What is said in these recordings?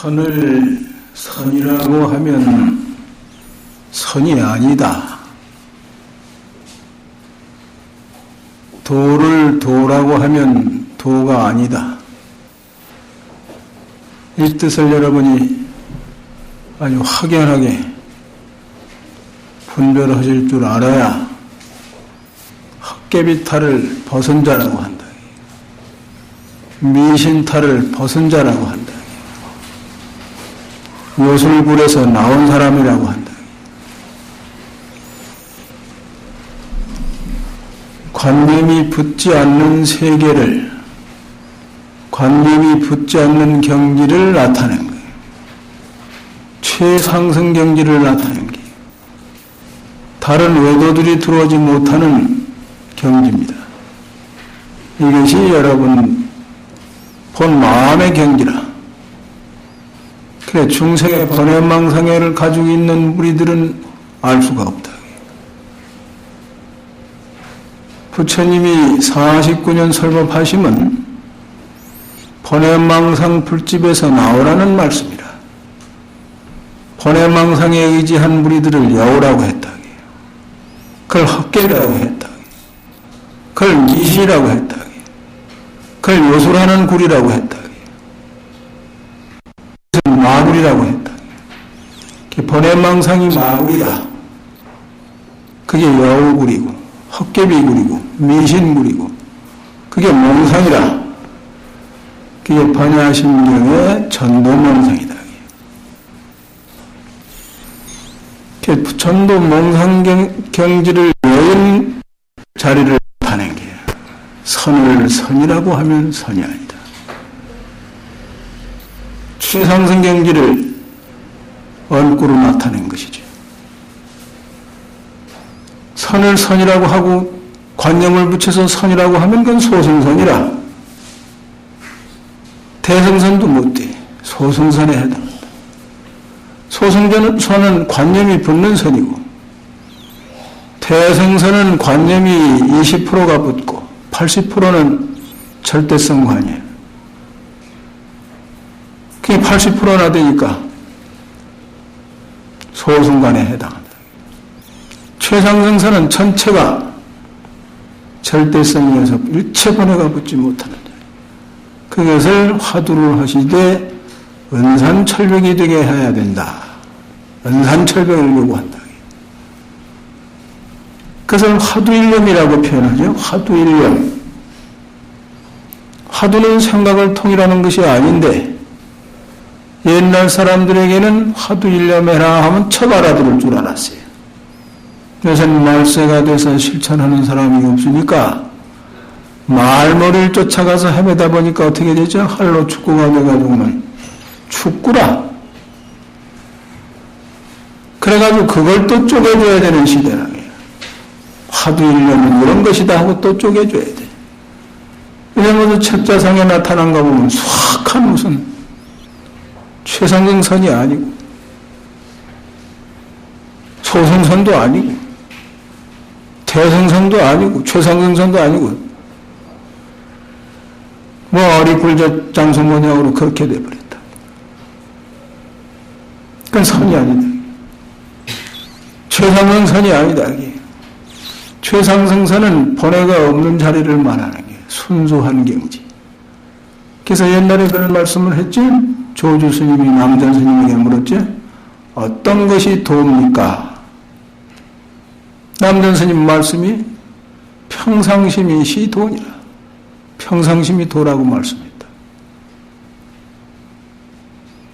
선을 선이라고 하면 선이 아니다. 도를 도라고 하면 도가 아니다. 이 뜻을 여러분이 아주 확연하게 분별하실 줄 알아야 헛개비탈을 벗은 자라고 한다. 미신탈을 벗은 자라고 한다. 요술굴에서 나온 사람이라고 한다. 관념이 붙지 않는 세계를, 관념이 붙지 않는 경지를 나타낸 거예요. 최상승 경지를 나타낸 게 다른 외도들이 들어오지 못하는 경지입니다. 이것이 여러분 본 마음의 경지라. 그래, 중생의 번뇌망상해를 가지고 있는 우리들은 알 수가 없다. 부처님이 49년 설법하심은 번뇌망상 불집에서 나오라는 말씀이라. 번뇌망상에 의지한 우리들을 여우라고 했다. 그걸 헛개라고 했다. 그걸 미신이라고 했다. 그걸 요술하는 굴이라고 했다. 마굴이라고 했다. 번뇌망상이 마굴이다. 그게 여우굴이고 헛개비굴이고 미신굴이고 그게 몽상이라. 그게 번뇌심경의 전도몽상이다. 전도몽상경지를 여인 자리를 나타낸 게 선을 선이라고 하면 선이 아니다. 최상승경지를 언꾸로 나타낸 것이죠. 선을 선이라고 하고 관념을 붙여서 선이라고 하면 그건 소승선이라. 대승선도 못 돼. 소승선에 해당한다. 소승선은 관념이 붙는 선이고 대승선은 관념이 20%가 붙고 80%는 절대성관이에요. 그게 80%나 되니까 소승관에 해당한다. 최상승선은 전체가 절대성이어서 일체 번뇌가 붙지 못하는 자. 그것을 화두를 하시되 은산철벽이 되게 해야 된다. 은산철벽을 요구한다. 그것을 화두일념이라고 표현하죠. 화두일념. 화두는 생각을 통일하는 것이 아닌데 옛날 사람들에게는 화두일념해라 하면 척 알아들을 줄 알았어요. 요새는 말세가 돼서 실천하는 사람이 없으니까 말머리를 쫓아가서 헤매다 보니까 어떻게 되죠? 할로 축구가 돼가지고는 축구라. 그래가지고 그걸 또 쪼개줘야 되는 시대라고요. 화두일념은 이런 것이다 하고 또 쪼개줘야 돼. 왜냐면 책자상에 나타난 거 보면 수확한 무슨 최상승선이 아니고 소승선도 아니고 대승선도 아니고 최상승선도 아니고 뭐 어리굴젓 장수모냐으로 그렇게 돼버렸다. 그건 선이 아니다. 최상승선이 아니다. 최상승선은 번뇌가 없는 자리를 말하는 게 순수한 경지. 그래서 옛날에 그런 말씀을 했지. 조주 스님이 남전 스님에게 물었지. 어떤 것이 도입니까? 남전 스님 말씀이 평상심이 시도니라. 평상심이 도라고 말씀했다.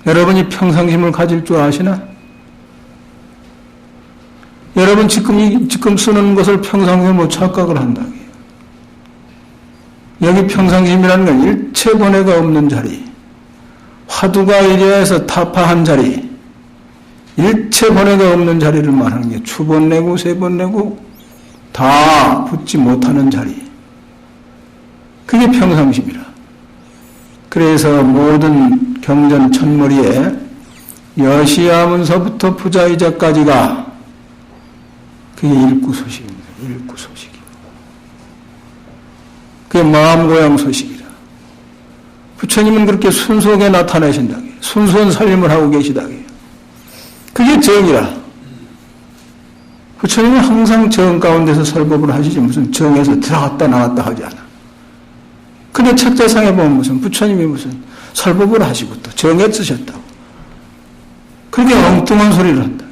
여러분이 평상심을 가질 줄 아시나? 여러분 지금 쓰는 것을 평상심으로 착각을 한다. 여기 평상심이라는 건 일체 번뇌가 없는 자리, 화두가 이래서 타파한 자리, 일체 번뇌가 없는 자리를 말하는 게 추번뇌고 세번뇌고 다 붙지 못하는 자리. 그게 평상심이라. 그래서 모든 경전 첫머리에 여시하면서부터 부자이자까지가 그게 일구소식입니다. 일구소식. 그게 마음고양 소식이라. 부처님은 그렇게 순수하게 나타내신다. 순수한 살림을 하고 계시다. 그게 정이라. 부처님은 항상 정 가운데서 설법을 하시지 무슨 정에서 들어갔다 나갔다 하지 않아. 근데 책자상에 보면 무슨 부처님이 무슨 설법을 하시고 또 정에 쓰셨다고. 그렇게 엉뚱한 소리를 한다.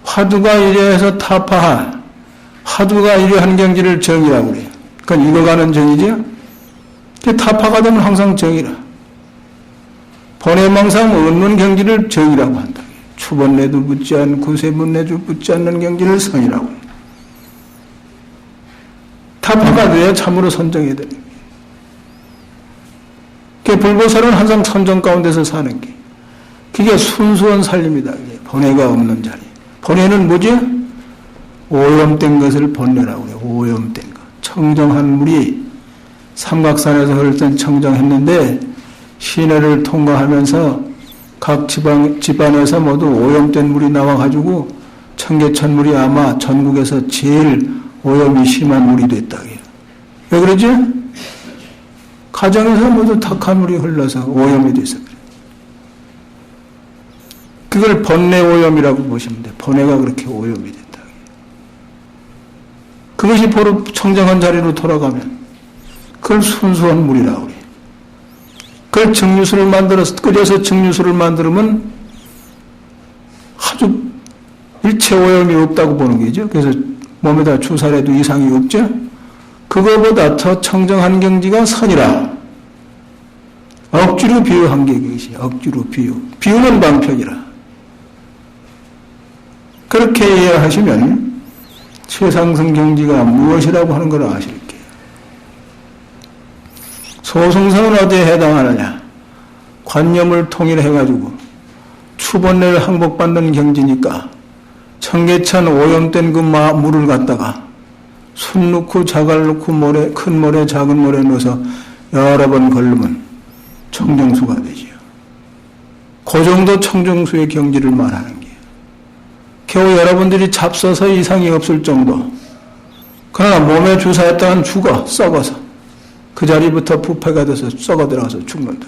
화두가 이래해서 타파한 화두가 이래한 경지를 정이라고 그래요. 그건 익어가는 정이죠. 타파가 되면 항상 정이라. 번외망상 얻는 경지를 정이라고 한다. 추번내도 붙지 않고 세번내도 붙지 않는 경지를 선이라고 한다. 타파가 돼야 참으로 선정해야 되는 거예요. 불보살은 항상 선정 가운데서 사는 게 그게 순수한 살림이다. 번뇌가 없는 자리. 번뇌는 뭐지? 오염된 것을 번뇌라고 그래요. 오염된 것. 청정한 물이 삼각산에서 흐를 땐 청정했는데 시내를 통과하면서 각 집안에서 모두 오염된 물이 나와가지고 청계천물이 아마 전국에서 제일 오염이 심한 물이 됐다. 왜 그러지? 가정에서 모두 탁한 물이 흘러서 오염이 돼서 그래. 그걸 번뇌 오염이라고 보시면 돼. 번뇌가 그렇게 오염이 됐다. 그것이 바로 청정한 자리로 돌아가면 그걸 순수한 물이라고 그래. 그걸 증류수를 만들어서 끓여서 증류수를 만들면 아주 일체 오염이 없다고 보는 거죠. 그래서 몸에다 주사해도 이상이 없죠. 그거보다 더 청정한 경지가 선이라. 억지로 비유한 게 그것이 억지로 비유. 비유는 방편이라. 그렇게 이해하시면 최상승 경지가 무엇이라고 하는 걸 아실게요. 소승성은 어디에 해당하느냐? 관념을 통일해가지고 추번뇌를 항복받는 경지니까 청계천 오염된 그 물을 갖다가 순 넣고 자갈 넣고 모래, 큰 모래, 작은 모래 넣어서 여러 번 걸르면 청정수가 되지요. 그 정도 청정수의 경지를 말하는 게요. 겨우 여러분들이 잡숴서 이상이 없을 정도. 그러나 몸에 주사했다간 죽어, 썩어서. 그 자리부터 부패가 돼서 썩어 들어가서 죽는다.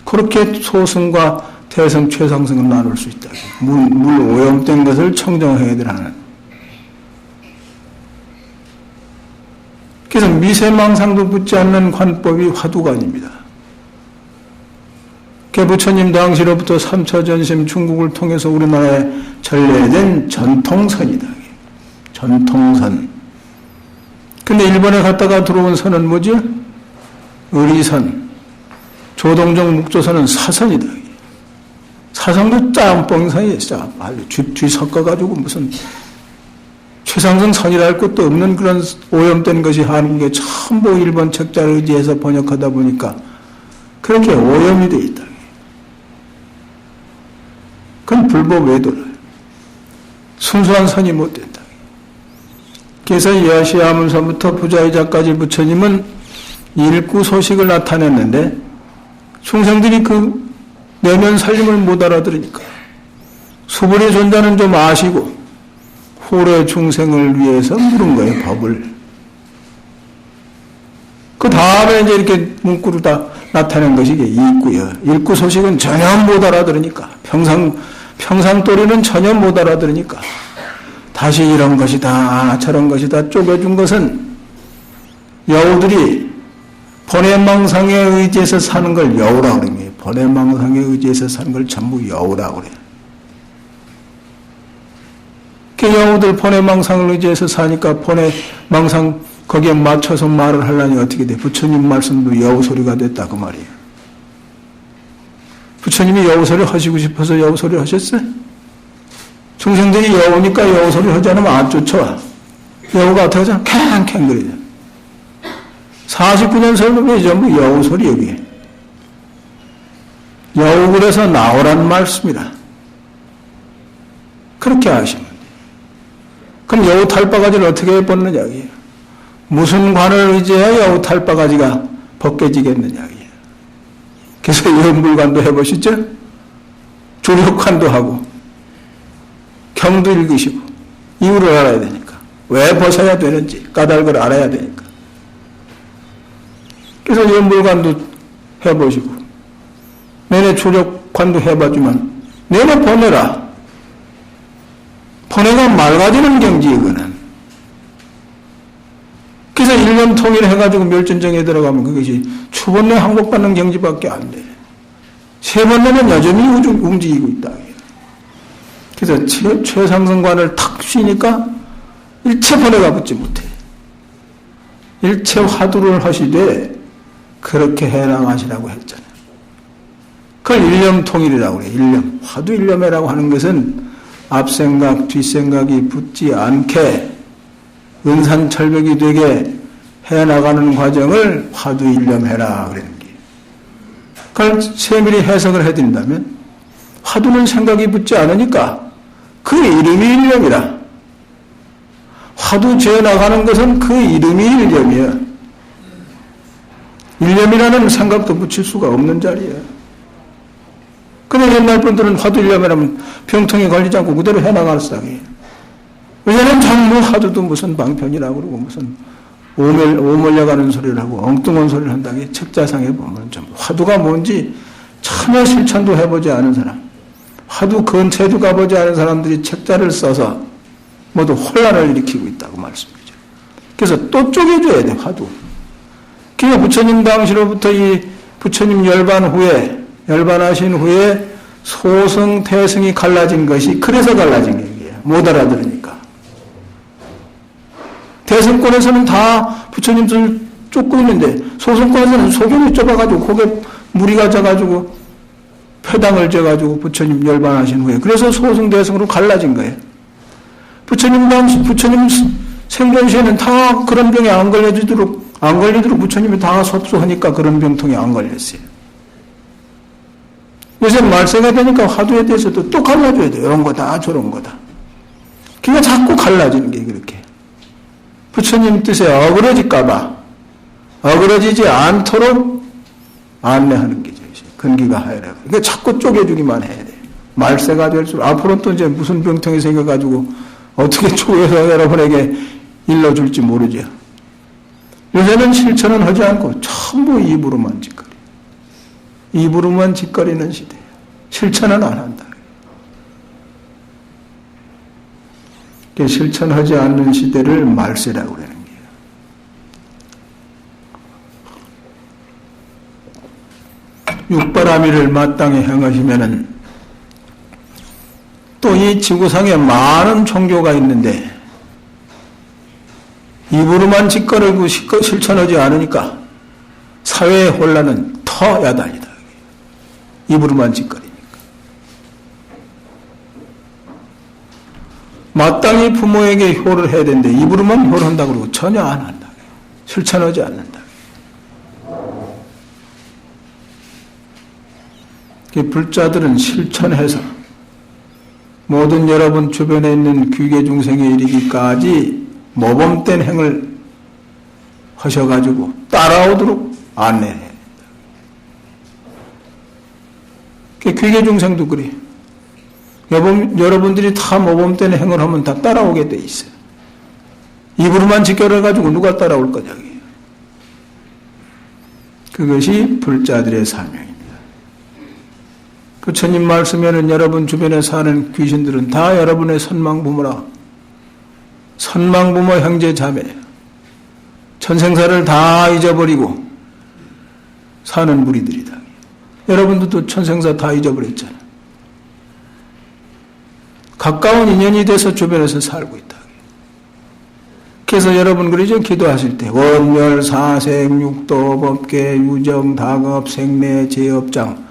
그렇게 소승과 대승, 최상승을 나눌 수 있다. 물 오염된 것을 청정해야 되라는. 그래서 미세망상도 붙지 않는 관법이 화두관입니다. 부처님 당시로부터 삼처전심 중국을 통해서 우리나라에 전래된 전통선이다. 전통선. 근데 일본에 갔다가 들어온 선은 뭐지? 의리선. 조동종 묵조선은 사선이다. 사선도 짬뽕선이에요. 뒤섞어가지고 무슨 최상승 선이라 할 것도 없는 그런 오염된 것이 하는 게 전부 일본 책자를 의지해서 번역하다 보니까 그렇게 오염이 되어 있다. 그건 불법 외도라. 순수한 선이 못 된다. 그래서 여시하면서부터 부자의자까지 부처님은 일구 소식을 나타냈는데 중생들이 그 내면 살림을 못 알아들으니까 수불의 존재는 좀 아시고 후래 중생을 위해서 물은 거예요. 법을. 그 다음에 이제 이렇게 문구로 다 나타낸 것이 일구요. 일구 소식은 전혀 못 알아들으니까 평상도리는 전혀 못 알아들으니까 다시 이런 것이다 저런 것이다 쪼개준 것은 여우들이 번외망상에 의지해서 사는 걸 여우라고 그래요. 번외망상에 의지해서 사는 걸 전부 여우라고 그래요. 그 여우들 번외망상을 의지해서 사니까 번외망상 거기에 맞춰서 말을 하려니 어떻게 돼? 부처님 말씀도 여우 소리가 됐다 그 말이에요. 부처님이 여우 소리 하시고 싶어서 여우 소리 하셨어요? 중생들이 여우니까 여우 소리 하지 않으면 안 쫓아와. 여우가 어떻게 하잖아? 캥캥 거리죠. 49년 설법이 전부 여우 소리 여기에. 여우 그래서 나오란 말씀이라. 그렇게 하시면 돼요. 그럼 여우 탈바가지를 어떻게 벗느냐 이게요. 무슨 관을 의지해야 여우 탈바가지가 벗겨지겠느냐 이게요. 그래서 연불관도 해보시죠. 조력관도 하고 경도 읽으시고 이유를 알아야 되니까. 왜 벗어야 되는지 까닭을 알아야 되니까. 그래서 연불관도 해보시고, 내내 조력관도 해봐주면, 내내 보내라. 보내가 맑아지는 경지, 이거는. 그래서 일념 통일해가지고 멸전정에 들어가면 그것이 초번내 항복받는 경지밖에 안 돼. 세 번째는 여전히 움직이고 있다. 그래서 최상승관을 탁 쉬니까 일체 번뇌가 붙지 못해. 일체 화두를 하시되 그렇게 해나가시라고 했잖아요. 그걸 일념통일이라고 그래요. 일념. 화두 일념이라고 하는 것은 앞생각, 뒷생각이 붙지 않게 은산철벽이 되게 해나가는 과정을 화두 일념해라 그러는 거예요. 그걸 세밀히 해석을 해드린다면 화두는 생각이 붙지 않으니까 그 이름이 일념이라. 화두 재나가는 것은 그 이름이 일념이야. 일념이라는 생각도 붙일 수가 없는 자리야. 그러면 옛날 분들은 화두 일념이라면 병통에 걸리지 않고 그대로 해나갈 상이에요. 왜냐하면 전부 화두도 무슨 방편이라고 그러고 무슨 오물려가는 소리를 하고 엉뚱한 소리를 한다고 책자상에 보면 전부 화두가 뭔지 전혀 실천도 해보지 않은 사람, 화두 근처에도 가보지 않은 사람들이 책자를 써서 모두 혼란을 일으키고 있다고 말씀이죠. 그래서 또 쪼개줘야 돼, 화두. 그러니까 부처님 당시로부터 이 부처님 열반하신 후에 소승, 태승이 갈라진 것이 그래서 갈라진 얘기예요. 못 알아들으니까. 대승권에서는 다 부처님 손을 쫓고 있는데 소승권에서는 소견이 좁아가지고 거기에 무리가 져가지고 패당을 져가지고 부처님 열반하신 후에 그래서 소승, 대승으로 갈라진 거예요. 부처님 생전 시에는 다 그런 병에 안 걸리도록 부처님이 다 섭수하니까 그런 병통에 안 걸렸어요. 요새 말세가 되니까 화두에 대해서도 또 갈라줘야 돼요. 이런 거다 저런 거다. 그러니까 자꾸 갈라지는 게 그렇게. 부처님 뜻에 어그러질까봐 어그러지지 않도록 안내하는 게 근기가 하여라고. 그러니까 자꾸 쪼개주기만 해야 돼요. 말세가 될수록 앞으로 또 이제 무슨 병통이 생겨가지고 어떻게 쪼개서 여러분에게 일러줄지 모르죠. 요새는 실천은 하지 않고 전부 입으로만 짓거려. 입으로만 짓거리는 시대예요. 실천은 안 한다. 실천하지 않는 시대를 말세라고 그러는 거예요. 육바라밀을 마땅히 행하시면은 또 이 지구상에 많은 종교가 있는데 입으로만 짓거리고 실천하지 않으니까 사회의 혼란은 더 야단이다. 입으로만 짓거리니까. 마땅히 부모에게 효를 해야 되는데 입으로만 효를 한다고 그러고 전혀 안 한다. 실천하지 않는다. 불자들은 실천해서 모든 여러분 주변에 있는 귀계 중생에 이르기까지 모범된 행을 하셔가지고 따라오도록 안내해야 된다. 귀계 중생도 그래. 여러분들이 다 모범된 행을 하면 다 따라오게 돼 있어요. 입으로만 지켜려가지고 누가 따라올 거냐. 그것이 불자들의 사명입니다. 부처님 말씀에는 여러분 주변에 사는 귀신들은 다 여러분의 선망부모라. 선망부모 형제 자매. 천생사를 다 잊어버리고 사는 무리들이다. 여러분들도 천생사 다 잊어버렸잖아. 가까운 인연이 돼서 주변에서 살고 있다. 그래서 여러분 그러죠? 기도하실 때 원멸, 사생, 육도, 법계, 유정, 다급, 생내, 제업장,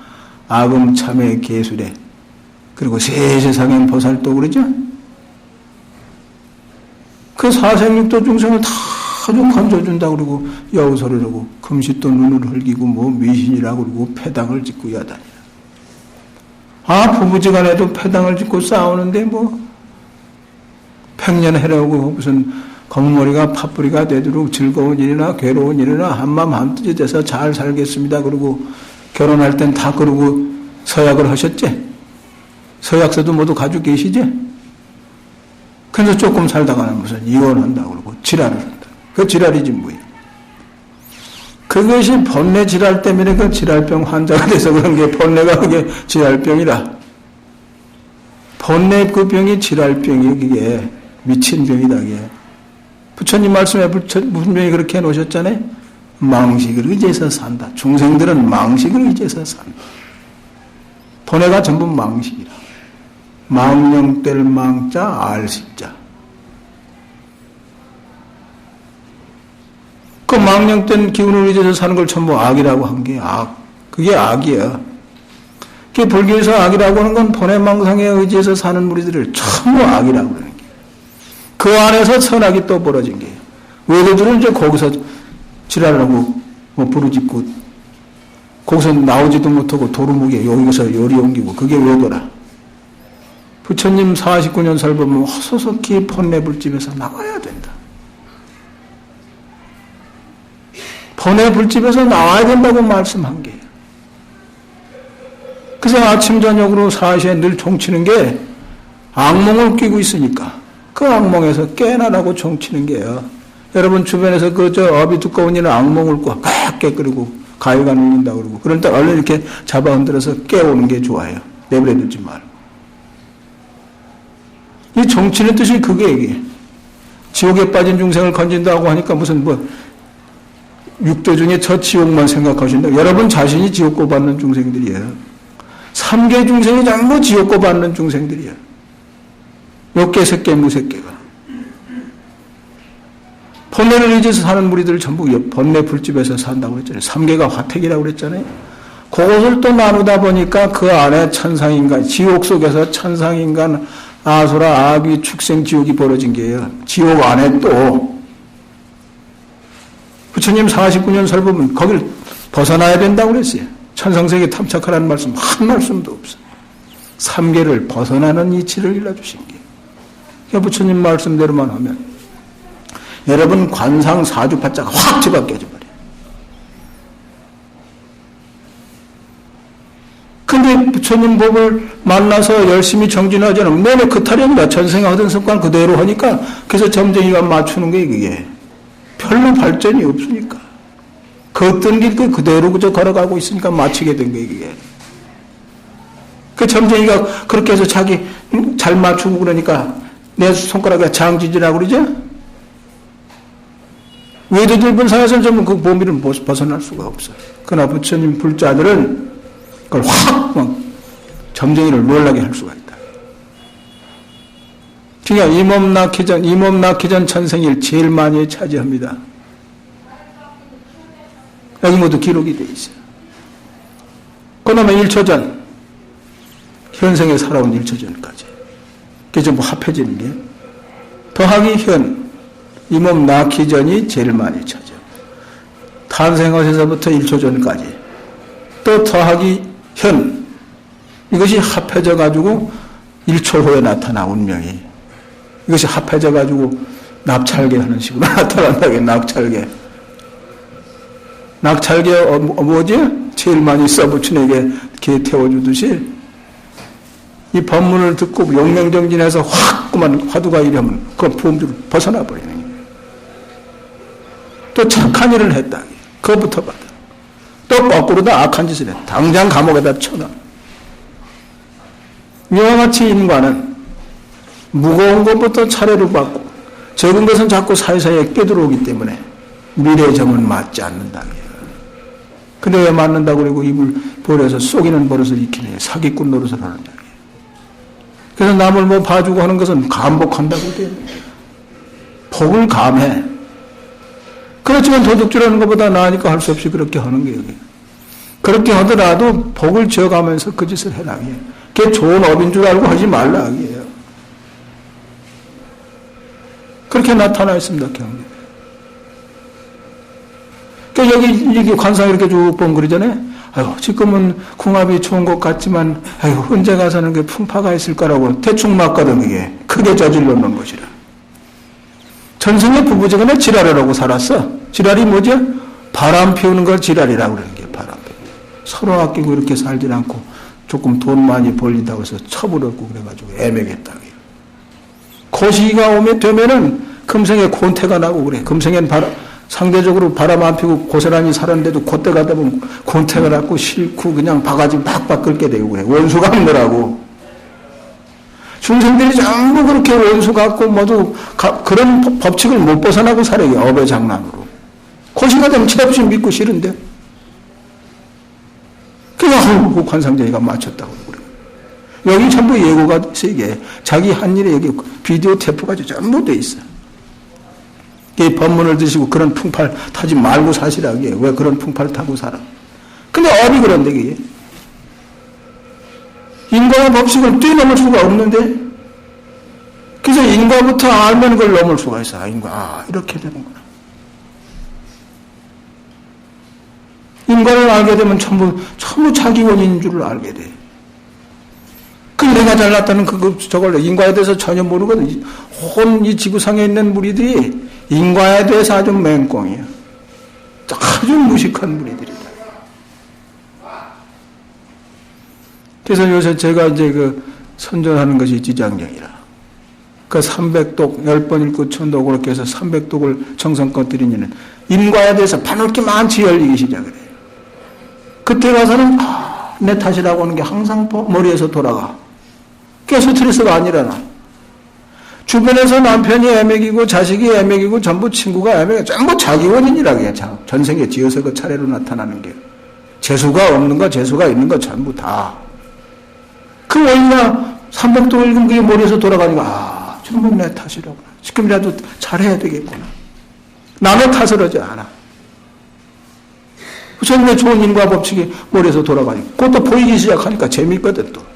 아금, 참회, 계수래 그리고 세세상엔 보살도 그러죠? 그 사생, 육도 중생을 다 좀 건져준다고 그러고 여우소를 하고 금시도 눈을 흘기고 뭐 미신이라고 그러고 패당을 짓고 야단이라. 부부지간에도 패당을 짓고 싸우는데 뭐 백년해라고 무슨 검머리가 팥뿌리가 되도록 즐거운 일이나 괴로운 일이나 한마음 한뜻이 돼서 잘 살겠습니다. 그러고 결혼할 땐 다 그러고 서약을 하셨지? 서약서도 모두 가지고 계시지? 그래서 조금 살다가는 무슨 이혼한다고 그러고 지랄을 한다. 그 지랄이지 뭐예요. 그 그것이 번뇌 질환 때문에 그 질환병 환자가 돼서 그런 게 번뇌가 그게 질환병이라. 번뇌 그 병이 질환병이 그게 미친 병이다 그게. 부처님 말씀에 분명히 그렇게 해놓으셨잖아요. 망식을 의지해서 산다. 중생들은 망식을 의지해서 산다. 번뇌가 전부 망식이라. 망령될 망자 알식자. 그 망령된 기운을 의지해서 사는 걸 전부 악이라고 한 게 악. 그게 악이야. 그 불교에서 악이라고 하는 건 번뇌망상에 의지해서 사는 무리들을 전부 악이라고 그러는 거예요. 그 안에서 선악이 또 벌어진 거예요. 외도들은 이제 거기서 지랄하고 뭐 부르짖고 거기서 나오지도 못하고 도루묵에 여기서 요리 옮기고 그게 외도라. 부처님 49년 살보면 허소속히 번뇌불집에서 나와야 된다. 번뇌불집에서 나와야 된다고 말씀한 게예요. 그래서 아침 저녁으로 4시에 늘 종치는 게 악몽을 끼고 있으니까 그 악몽에서 깨나라고 종치는 게요. 여러분 주변에서 업이 두꺼운 이는 악몽을 꿔 깨끗하고 가위가 눌린다 그러고 그럴 때 얼른 이렇게 잡아 흔들어서 깨우는 게 좋아요. 내버려 두지 말고. 이 종치는 뜻이 그게 이게. 지옥에 빠진 중생을 건진다고 하니까 무슨 육도 중에 저 지옥만 생각하신다. 여러분 자신이 지옥고 받는 중생들이에요. 3계 중생이 전부 지옥고 받는 중생들이에요. 욕계, 색계, 무색계가. 번뇌를 의지해서 사는 무리들을 전부 번뇌 불집에서 산다고 그랬잖아요. 3계가 화택이라고 그랬잖아요. 그것을 또 나누다 보니까 그 안에 천상인간, 지옥 속에서 천상인간, 아수라, 아귀, 축생, 지옥이 벌어진 게예요. 지옥 안에 또 부처님 49년 설법은 거기를 벗어나야 된다고 그랬어요. 천상세계 탐착하라는 말씀 한 말씀도 없어요. 3계를 벗어나는 이치를 일러주신 게. 그러니까 부처님 말씀대로만 하면 여러분 관상 사주파자가 확 집어껴져 버려요. 근데 부처님 법을 만나서 열심히 정진하지 않으면 내내 그 탈이 아니라 전생에 하던 습관 그대로 하니까 그래서 점쟁이가 맞추는 게 그게 별로 발전이 없으니까 그 어떤 길 그대로 그저 걸어가고 있으니까 맞추게 된 거예요 그게. 그 점쟁이가 그렇게 해서 자기 잘 맞추고 그러니까 내 손가락에 장지지라고 그러죠? 외도들 분사에서는 전부 그 범위를 벗어날 수가 없어요. 그러나 부처님 불자들은 그걸 확 점쟁이를 놀라게 할 수가 있다. 그러니까 임업 낳기 전 천생일 제일 많이 차지합니다. 여기 모두 기록이 되어 있어요. 그다음에 1초 전, 현생에 살아온 1초 전까지. 그게 전부 합해지는 게 더하기 현, 임업 낳기 전이 제일 많이 차지합니다. 탄생하셔서부터 1초 전까지. 또 더하기 현, 이것이 합해져 가지고 1초 후에 나타나 운명이. 이것이 합해져 가지고 낙찰계 하는 식으로 나타난다게 낙찰계. 낙찰계 뭐지? 제일 많이 써붙이는게 개 태워주듯이 이 법문을 듣고 용맹정진해서 확 그만 화두가 이러면 그 부음줄을 벗어나 버리는 거예요. 또 착한 일을 했다. 그것부터 받아. 또 거꾸로다 악한 짓을 했다. 당장 감옥에다 쳐넣어. 이와 같이 인간은 무거운 것부터 차례로 받고 적은 것은 자꾸 사이사이에 끼들어오기 때문에 미래의 점은 맞지 않는다. 근데 왜 맞는다고 그러고 입을 벌여서 속이는 버릇을 익히네. 사기꾼 노릇을 하는다. 그래서 남을 뭐 봐주고 하는 것은 감복한다고 돼요. 복을 감해. 그렇지만 도둑질하는 것보다 나으니까 할 수 없이 그렇게 하는 거예요. 그렇게 하더라도 복을 지어가면서 그 짓을 해라. 그게 좋은 업인 줄 알고 하지 말라. 이게요. 그렇게 나타나 있습니다. 경계. 그러니까 여기 관상 이렇게 쭉 보면 그러잖아요. 아유, 지금은 궁합이 좋은 것 같지만, 아유, 언제 가서는 그 풍파가 있을 거라고 대충 맞거든, 이게. 크게 저질러 놓은 것이라. 전생에 부부지간에 지랄을 살았어. 지랄이 뭐죠? 바람 피우는 걸 지랄이라고 그러는 게 바람 피우는 거. 서로 아끼고 이렇게 살질 않고 조금 돈 많이 벌린다고 해서 처불었고 그래가지고 애매겠다. 그 시기가 되면은 금생에 곤태가 나고 그래. 금생엔 상대적으로 바람 안 피고 고스란히 살았는데도 그때 가다 보면 곤택을 갖고 싫고 그냥 바가지 막박 긁게 되고 그래. 원수가 없느라고. 중생들이 전부 그렇게 원수 갖고 모두 그런 법칙을 못 벗어나고 살아요. 업의 장난으로. 고시가 되면 채없이 믿고 싫은데. 그냥 그 관상쟁이가 맞췄다고 그래요. 여기 전부 예고가 있어. 이게 자기 한 일에 여기 비디오 테이프가 전부 돼 있어. 이 법문을 드시고 그런 풍파를 타지 말고 사시라기에 왜 그런 풍파를 타고 살아? 근데 업이 그런데 이게 인과의 법칙을 뛰어넘을 수가 없는데 그래서 인과부터 알면 그걸 넘을 수가 있어. 인과 이렇게 되는구나. 인과를 알게 되면 전부 자기 원인인 줄을 알게 돼. 그 내가 잘났다는 저걸 인과에 대해서 전혀 모르거든. 온 이 지구상에 있는 무리들이 인과에 대해서 아주 맹꽁이야. 아주 무식한 무리들이다. 그래서 요새 제가 이제 선전하는 것이 지장경이라. 300독, 10번 읽고 천독 그렇게 해서 300독을 정성껏 드리니는 인과에 대해서 바늘게 많지 열리기 시작을 해요. 그때 가서는 내 탓이라고 하는 게 항상 머리에서 돌아가. 그게 스트레스가 안 일어나. 주변에서 남편이 애매기고 자식이 애매기고 전부 친구가 애매기고 전부 자기 원인이라고 해요. 전생에 지어서 그 차례로 나타나는 게. 재수가 없는 거 재수가 있는 거 전부 다. 그 원인이 300도 읽은 그게 머리에서 돌아가니까 전부 내 탓이라구나. 지금이라도 잘해야 되겠구나. 남의 탓을 하지 않아. 전부 좋은 인과 법칙이 머리에서 돌아가니까. 그것도 보이기 시작하니까 재밌거든 또.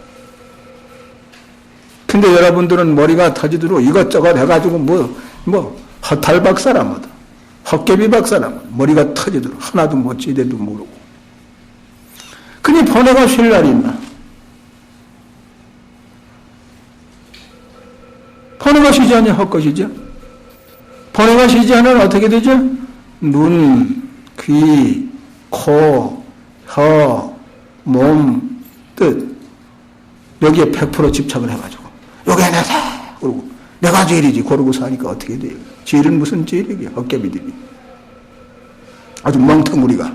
근데 여러분들은 머리가 터지도록 이것저것 해가지고 헛탈 박사라 뭐다. 헛개비 박사라 뭐. 머리가 터지도록 하나도 못 지대도 모르고. 그니 번뇌가 쉴 날이 있나? 번뇌가 쉬지 않냐 헛것이죠. 번뇌가 쉬지 않으면 어떻게 되죠? 눈, 귀, 코, 혀, 몸, 뜻 여기에 100% 집착을 해가지고 요게 내다 그러고 내가 죄일이지 그러고 사니까 어떻게 돼요? 죄일은 무슨 죄일이게 헛개비들이 아주 멍텅구리가.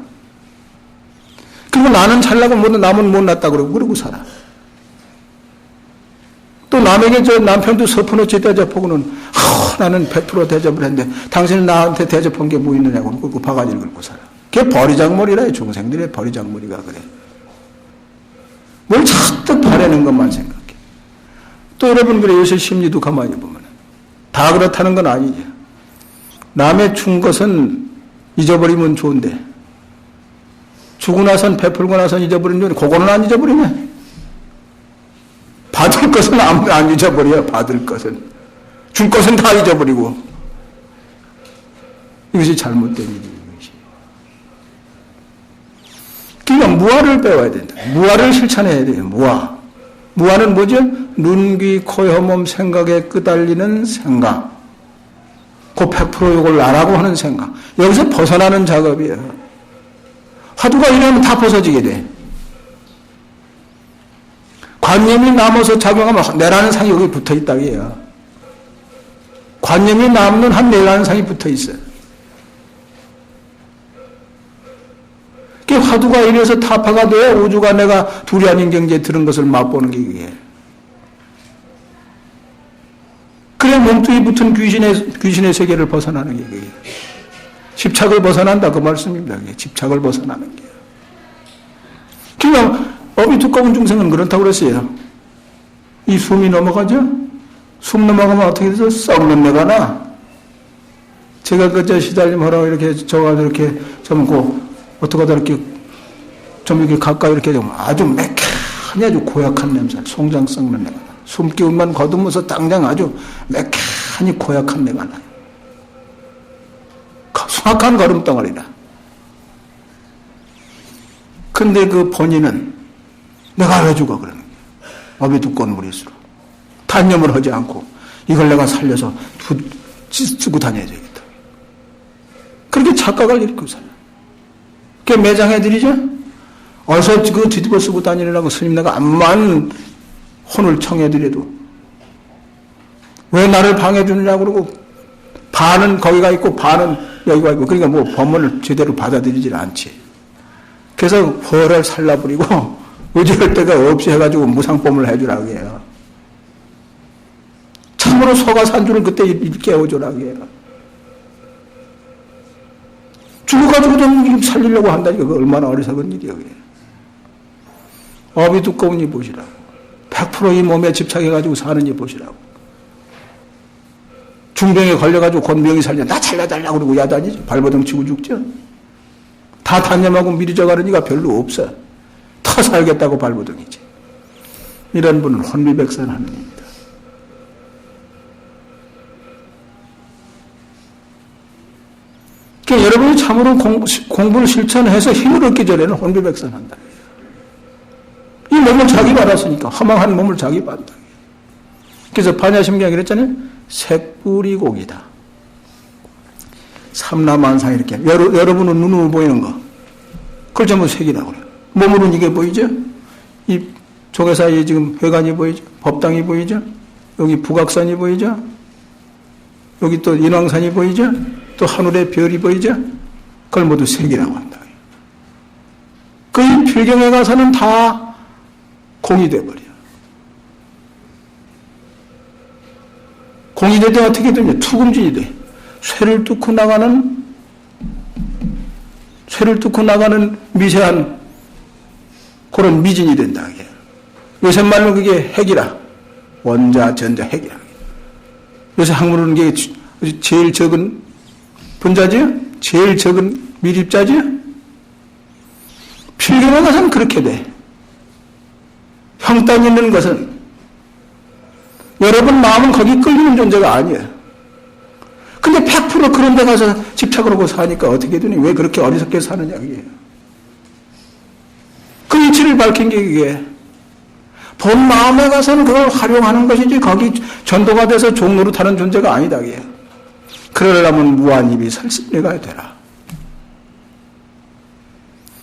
그리고 나는 잘나고 남은 못났다 그러고 살아. 또 남에게 저 남편도 서푼어치 대접하고는 나는 100% 대접을 했는데 당신은 나한테 대접한 게 뭐 있느냐고 그러고 바가지를 긁고 살아. 그게 버리장머리라. 중생들의 버리장머리가 그래. 뭘 잔뜩 바라는 것만 생각해. 또 여러분 그래 요새 심리도 가만히 보면 다 그렇다는 건 아니죠. 남의 준 것은 잊어버리면 좋은데 주고 나선 베풀고 나선 잊어버리면 좋은데 그거는 안 잊어버리네. 받을 것은 안 잊어버려요. 받을 것은. 줄 것은 다 잊어버리고. 이것이 잘못된 일이에요. 그러니까 무아를 배워야 된다. 무아를 실천해야 돼요. 무아. 무아는 뭐죠? 눈, 귀, 코, 혀, 몸 생각에 끄달리는 생각. 그 100% 이걸 나라고 하는 생각. 여기서 벗어나는 작업이에요. 화두가 이러면 다 벗어지게 돼. 관념이 남아서 작용하면 내라는 상이 여기 붙어 있다고 해요. 관념이 남는 한 내라는 상이 붙어 있어요. 그 화두가 이래서 타파가 돼 우주가 내가 둘이 아닌 경지에 들은 것을 맛보는 게 그게. 그래 몸뚱이 붙은 귀신의 세계를 벗어나는 게 그게. 집착을 벗어난다 그 말씀입니다. 그게. 집착을 벗어나는 게. 그냥 업이 두꺼운 중생은 그렇다고 그랬어요. 이 숨이 넘어가죠? 숨 넘어가면 어떻게 돼서 썩는 내가 나. 제가 그저 시달림 하라고 이렇게 저가 이렇게 좀 어떻게 하다 이렇게 좀 이렇게 가까이 이렇게 되면 아주 매캐하니 아주 고약한 냄새, 송장 썩는 내가 나. 숨기운만 거두면서 당장 아주 매캐하니 고약한 내가 나요. 숭악한 걸음덩어리라. 근데 그 본인은 내가 왜 죽어 그러는 거야. 업이 두꺼운 무리수로. 단념을 하지 않고 이걸 내가 살려서 쓰고 다녀야 되겠다. 그렇게 착각을 일으키고 살아. 그게 매장해드리죠? 어서 그 뒤집어 쓰고 다니려고 스님 내가 암만 혼을 청해드려도 왜 나를 방해주느냐고 그러고 반은 거기가 있고 반은 여기가 있고 그러니까 뭐 법문을 제대로 받아들이질 않지. 그래서 허를 살라버리고 의지할 데가 없이 해가지고 무상법문을 해주라고 해요. 참으로 소가 산주를 그때 깨워주라고 해요. 죽어가지고 좀 살리려고 한다니까 그 얼마나 어리석은 일이야. 그게. 업이 두꺼운 이 보시라고. 100% 이 몸에 집착해가지고 사는 이 보시라고. 중병에 걸려가지고 곤병이 살려 나 살려달라고 그러고 야단이지. 발버둥 치고 죽죠. 다 단념하고 미리 져가는 이가 별로 없어. 더 살겠다고 발버둥이지. 이런 분은 혼비백산하는 입니다. 그러니까 여러분이 참으로 공부를 실천해서 힘을 얻기 전에는 혼비백산한다. 이 몸을 자기 받았으니까 허망한 몸을 자기 받다. 그래서 반야심경이 그랬잖아요. 색불이곡이다. 삼라만상 이렇게 여러분은 눈으로 보이는 거 그걸 전부 색이라고 그래요. 몸으로는 이게 보이죠? 이 조개 사이에 지금 회관이 보이죠? 법당이 보이죠? 여기 북악산이 보이죠? 여기 또 인왕산이 보이죠? 또 하늘의 별이 보이죠? 그걸 모두 색이라고 한다. 그 필경에 가서는 다 공이 돼버려. 공이 되되 어떻게 되냐? 투금진이 돼. 쇠를 뚫고 나가는 미세한 그런 미진이 된다. 요새 말로 그게 핵이라. 원자, 전자, 핵이라. 요새 학문으로는 게 제일 적은 분자죠? 제일 적은 밀입자죠? 필경에 가서는 그렇게 돼. 형단 있는 것은 여러분 마음은 거기 끌리는 존재가 아니에요. 근데 100% 그런 데 가서 집착을 하고 사니까 어떻게 되니? 왜 그렇게 어리석게 사느냐, 그게. 그 이치를 밝힌 게 그게. 본 마음에 가서는 그걸 활용하는 것이지, 거기 전도가 돼서 종로로 타는 존재가 아니다, 그게. 그러려면 무한입이 설심리가 되라.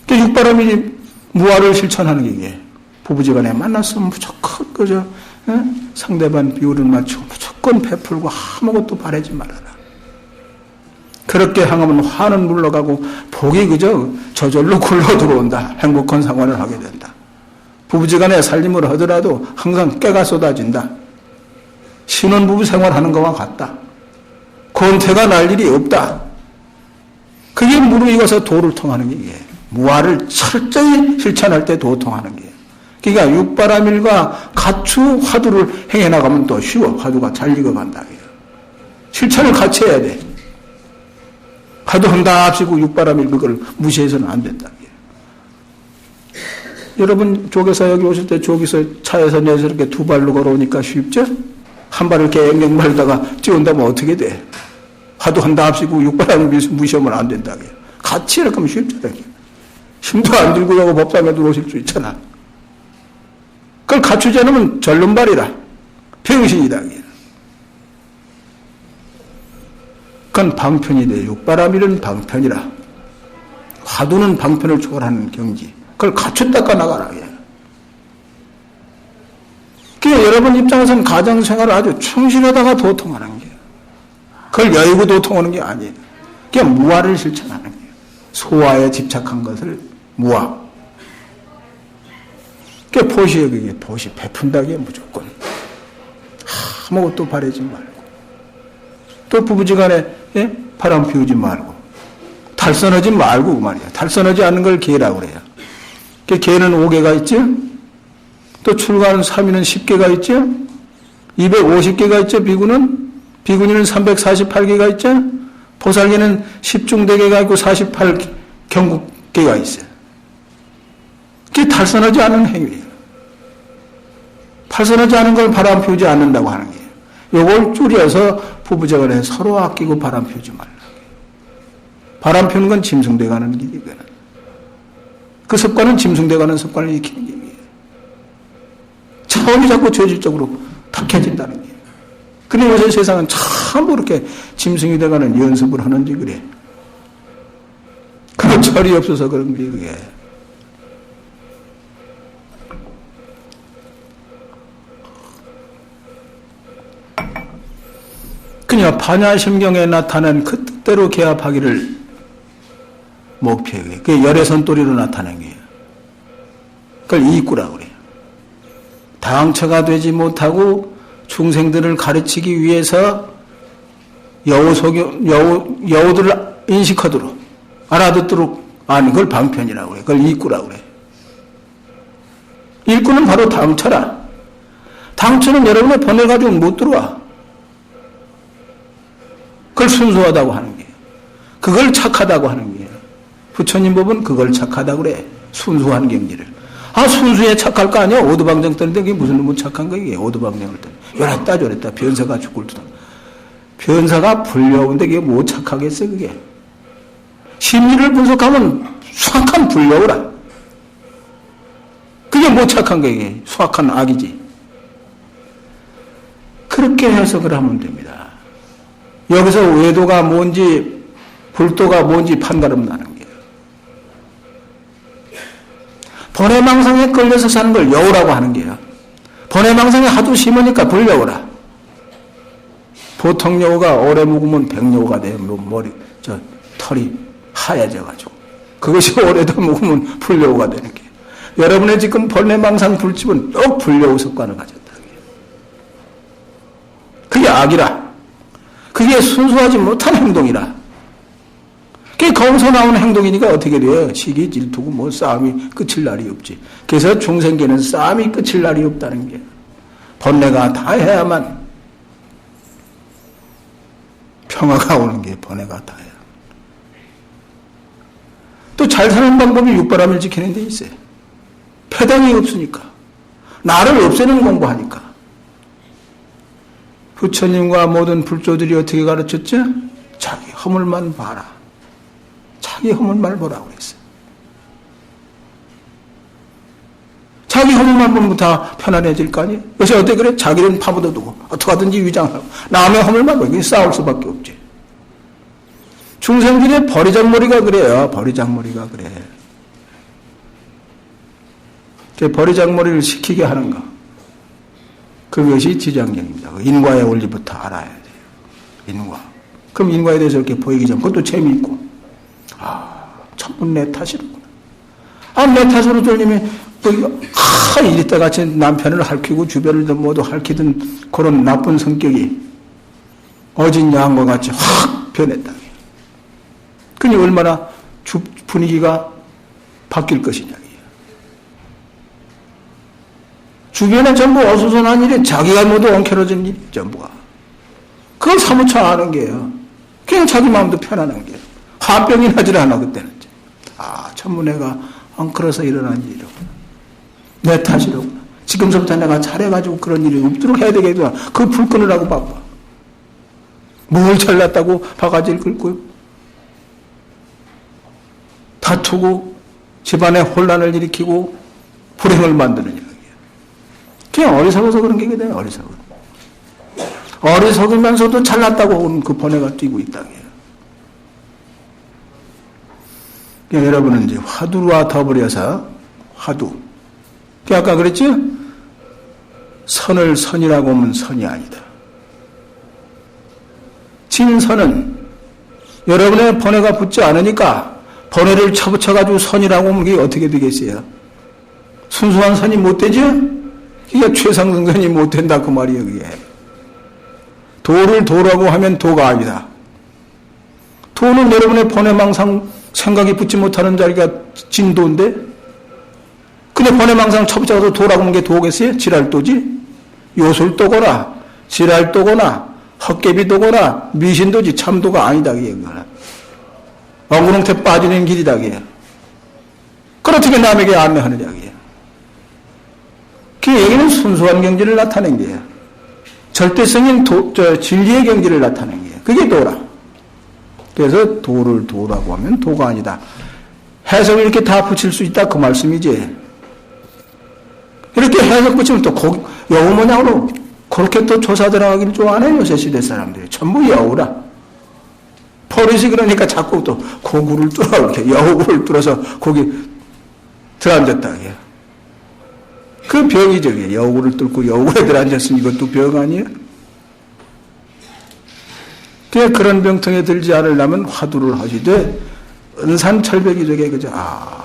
그 육바람이 무아를 실천하는 게 이게. 부부지간에 만났으면 무조건 그저 상대방 비율을 맞추고 무조건 베풀고 아무것도 바라지 말아라. 그렇게 행하면 화는 물러가고 복이 그저 저절로 굴러 들어온다. 행복한 생활을 하게 된다. 부부지간에 살림을 하더라도 항상 깨가 쏟아진다. 신혼부부 생활하는 것과 같다. 권태가 날 일이 없다. 그게 무르익어서 도를 통하는 게 무아를 철저히 실천할 때 도통하는 게. 그러니까 육바라밀과 가추 화두를 행해 나가면 또 쉬워. 화두가 잘 익어간다. 실천을 같이 해야 돼. 화두 한답시고 육바라밀 그걸 무시해서는 안 된다. 여러분 조계사 여기 오실 때 조기서 차에서 내서 이렇게 두 발로 걸어오니까 쉽죠? 한 발을 이렇게 앵앵 말다가 뛰어온다면 어떻게 돼? 화두 한답시고 육바라밀 무시하면 안 된다. 같이 이렇게 하면 쉽잖아. 힘도 안 들고 가고 법당에 들어오실 수 있잖아. 그걸 갖추지 않으면 절름발이라. 병신이다. 그건 방편이 돼. 육바라밀은 방편이라. 화두는 방편을 초월하는 경지. 그걸 갖췄다가 나가라. 그게 여러분 입장에서는 가정생활을 아주 충실하다가 도통하는 게. 그걸 여의고 도통하는 게 아니에요. 그게 무아를 실천하는 거예요. 소화에 집착한 것을 무아. 그게 보시에 그게 보시 베푼다기에 무조건 아무것도 바라지 말고 또 부부지간에 바람 피우지 말고 탈선하지 말고 말이야. 탈선하지 않는 걸 개라고 그래요. 그 개는 5개가 있죠. 또 출가하는 3위는 10개가 있죠. 250개가 있죠. 비구니는 348개가 있죠. 보살개는 10중대개가 있고 48경국개가 있어요. 그게 탈선하지 않은 행위예요. 탈선하지 않은 걸 바람 피우지 않는다고 하는 거예요. 요걸 줄여서 부부자간에 서로 아끼고 바람 피우지 말라. 바람 피우는 건 짐승돼 가는 길이거든. 그 습관은 짐승돼 가는 습관을 익히는 길이에요. 차원이 자꾸 죄질적으로 탁해진다는 거예요. 근데 요새 세상은 참 그렇게 짐승이 돼가는 연습을 하는지 그래. 그런 철이 없어서 그런 게 그게. 그냥 그러니까 반야심경에 나타난 그 뜻대로 개합하기를 목표해. 그게 열애선도리로 나타난 거예요. 그걸 이익구라고 그래요. 당처가 되지 못하고 중생들을 가르치기 위해서 여우들을 인식하도록 알아듣도록 아니 그걸 방편이라고 그래. 그걸 이익구라고 그래. 일꾼은 바로 당처라. 당처는 여러분의 번뇌가지고 못 들어와. 그걸 순수하다고 하는 거예요. 그걸 착하다고 하는 거예요. 부처님 법은 그걸 착하다고 그래. 순수한 경지를. 순수해 착할 거 아니야? 오두방정 떠는데 그게 무슨 놈은 착한 거야? 이게 오두방정을 떠는. 요랬다 저랬다 변사가 죽을 듯. 변사가 불려운데 그게 뭐 착하겠어 그게. 심리를 분석하면 수악한 불려우라. 그게 뭐 착한 거야 이게. 수악한 악이지. 그렇게 해석을 하면 됩니다. 여기서 외도가 뭔지 불도가 뭔지 판가름 나는 거예요. 번외망상에 걸려서 사는 걸 여우라고 하는 거예요. 번외망상에 하도 심으니까 불여우라. 보통 여우가 오래 묵으면 백여우가 돼요. 털이 하얘져가지고. 그것이 오래도 묵으면 불여우가 되는 거예요. 여러분의 지금 번외망상 불집은 또 불여우 습관을 가졌다. 그게 악이라. 그게 순수하지 못한 행동이라. 그게 거기서 나오는 행동이니까 어떻게 돼요? 시기, 질투고 뭐 싸움이 끝일 날이 없지. 그래서 중생계는 싸움이 끝일 날이 없다는 게 번뇌가 다 해야만 평화가 오는 게 번뇌가 다 해야. 또 잘 사는 방법이 육바람을 지키는 데 있어요. 패당이 없으니까. 나를 없애는 공부하니까. 부처님과 모든 불조들이 어떻게 가르쳤죠? 자기 허물만 봐라. 자기 허물만 보라고 그랬어요. 자기 허물만 보면 다 편안해질 거 아니에요? 요새 어떻게 그래? 자기는 파묻어 두고 어떻게 하든지 위장하고 남의 허물만 보고 싸울 수밖에 없지. 중생들의 버리장머리가 그래요. 버리장머리가 그래. 버리장머리를 시키게 하는 거. 그것이 지장경입니다. 인과의 원리부터 알아야 돼요. 인과. 그럼 인과에 대해서 이렇게 보이기 전 그것도 재미있고. 전부 내 탓이로구나. 내 탓으로 들리면 이랬다 같이 남편을 핥히고 주변을 모두 핥히던 그런 나쁜 성격이 어진 양과 같이 확 변했다. 그니 얼마나 분위기가 바뀔 것이냐. 주변에 전부 어수선한 일이 자기가 모두 엉켜러진 일이 전부가. 그걸 사무쳐 아는 게요. 그냥 자기 마음도 편안한 게요. 화병이 나질 않아 그때는. 전부 내가 엉클어서 일어난 일이로구나. 내 탓이로구나. 지금서부터 내가 잘해가지고 그런 일이 없도록 해야 되겠구나. 그 불 끊으라고 바빠. 뭘 잘났다고 바가지를 긁고 다투고 집안에 혼란을 일으키고 불행을 만드는 일. 그냥 어리석어서 그런 게 돼요. 어리석으면서도 잘났다고 그 번뇌가 뛰고 있다. 그러니까 여러분은 이제 화두와 더불어서 화두. 아까 그랬죠? 선을 선이라고 하면 선이 아니다. 진선은 여러분의 번뇌가 붙지 않으니까 번뇌를 쳐붙여가지고 선이라고 하면 그게 어떻게 되겠어요? 순수한 선이 못 되죠? 이게 최상승선이 못 된다 그 말이에요. 그게. 도를 도라고 하면 도가 아니다. 도는 여러분의 번뇌망상 생각이 붙지 못하는 자리가 진도인데 근데 번뇌망상 쳐붙여서 도라고 하는 게 도겠어요? 지랄도지? 요술도거나 지랄도거나 헛개비도거나 미신도지 참도가 아니다. 그게. 엉구렁태 빠지는 길이다. 그게. 그걸 어떻게 남에게 안내하느냐. 그게. 그 얘기는 순수한 경지를 나타낸 거예요. 절대성인 진리의 경지를 나타낸 거예요. 그게 도라. 그래서 도를 도라고 하면 도가 아니다. 해석을 이렇게 다 붙일 수 있다 그 말씀이지. 이렇게 해석 붙이면 또 여우 모양으로 그렇게 또 조사 들어가기를 좋아하네 요새 시대 사람들이. 전부 여우라. 버릇이 그러니까 자꾸 또 고구를 뚫어 이렇게 여우를 뚫어서 거기 들어앉았다. 그 병이죠. 여우를 뚫고 여우에 들어앉았으니 이것도 병 아니에요? 그런 병통에 들지 않으려면 화두를 하시되 은산철벽이 저게 그저 알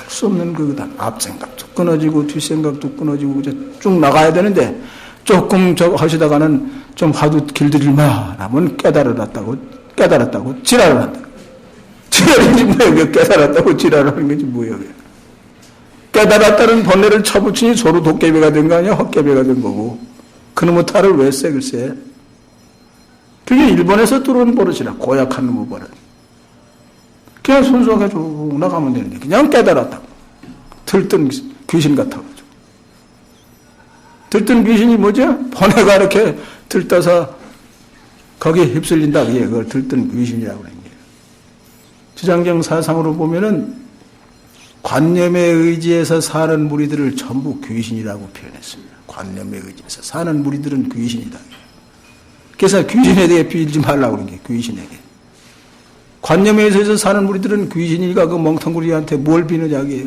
수 없는 그거다. 앞생각도 끊어지고 뒷생각도 끊어지고 그저 쭉 나가야 되는데 조금 저 하시다가는 좀 화두 길들일만 하면 깨달았다고 지랄을 한다. 지랄인지 뭐예요? 깨달았다고 지랄을 하는 건지 뭐예요? 깨달았다는 번뇌를 쳐붙이니 서로 도깨비가 된 거 아니야? 헛깨비가 된 거고. 그놈의 탈을 왜 쎄, 글쎄? 그게 일본에서 들어온 버릇이라, 고약한 놈의 버릇. 그냥 순수하게 쭉 나가면 되는데, 그냥 깨달았다고. 들뜬 귀신 같아가지고. 들뜬 귀신이 뭐죠? 번뇌가 이렇게 들떠서 거기에 휩쓸린다. 그걸 들뜬 귀신이라고 하는 거예요. 지장경 사상으로 보면은 관념에 의지해서 사는 무리들을 전부 귀신이라고 표현했습니다. 관념에 의지해서 사는 무리들은 귀신이다. 그래서 귀신에 대해 빌지 말라고 그런 게 귀신에게. 관념에 의해서 사는 무리들은 귀신이니까 그 멍텅구리한테 뭘 비느냐기예요.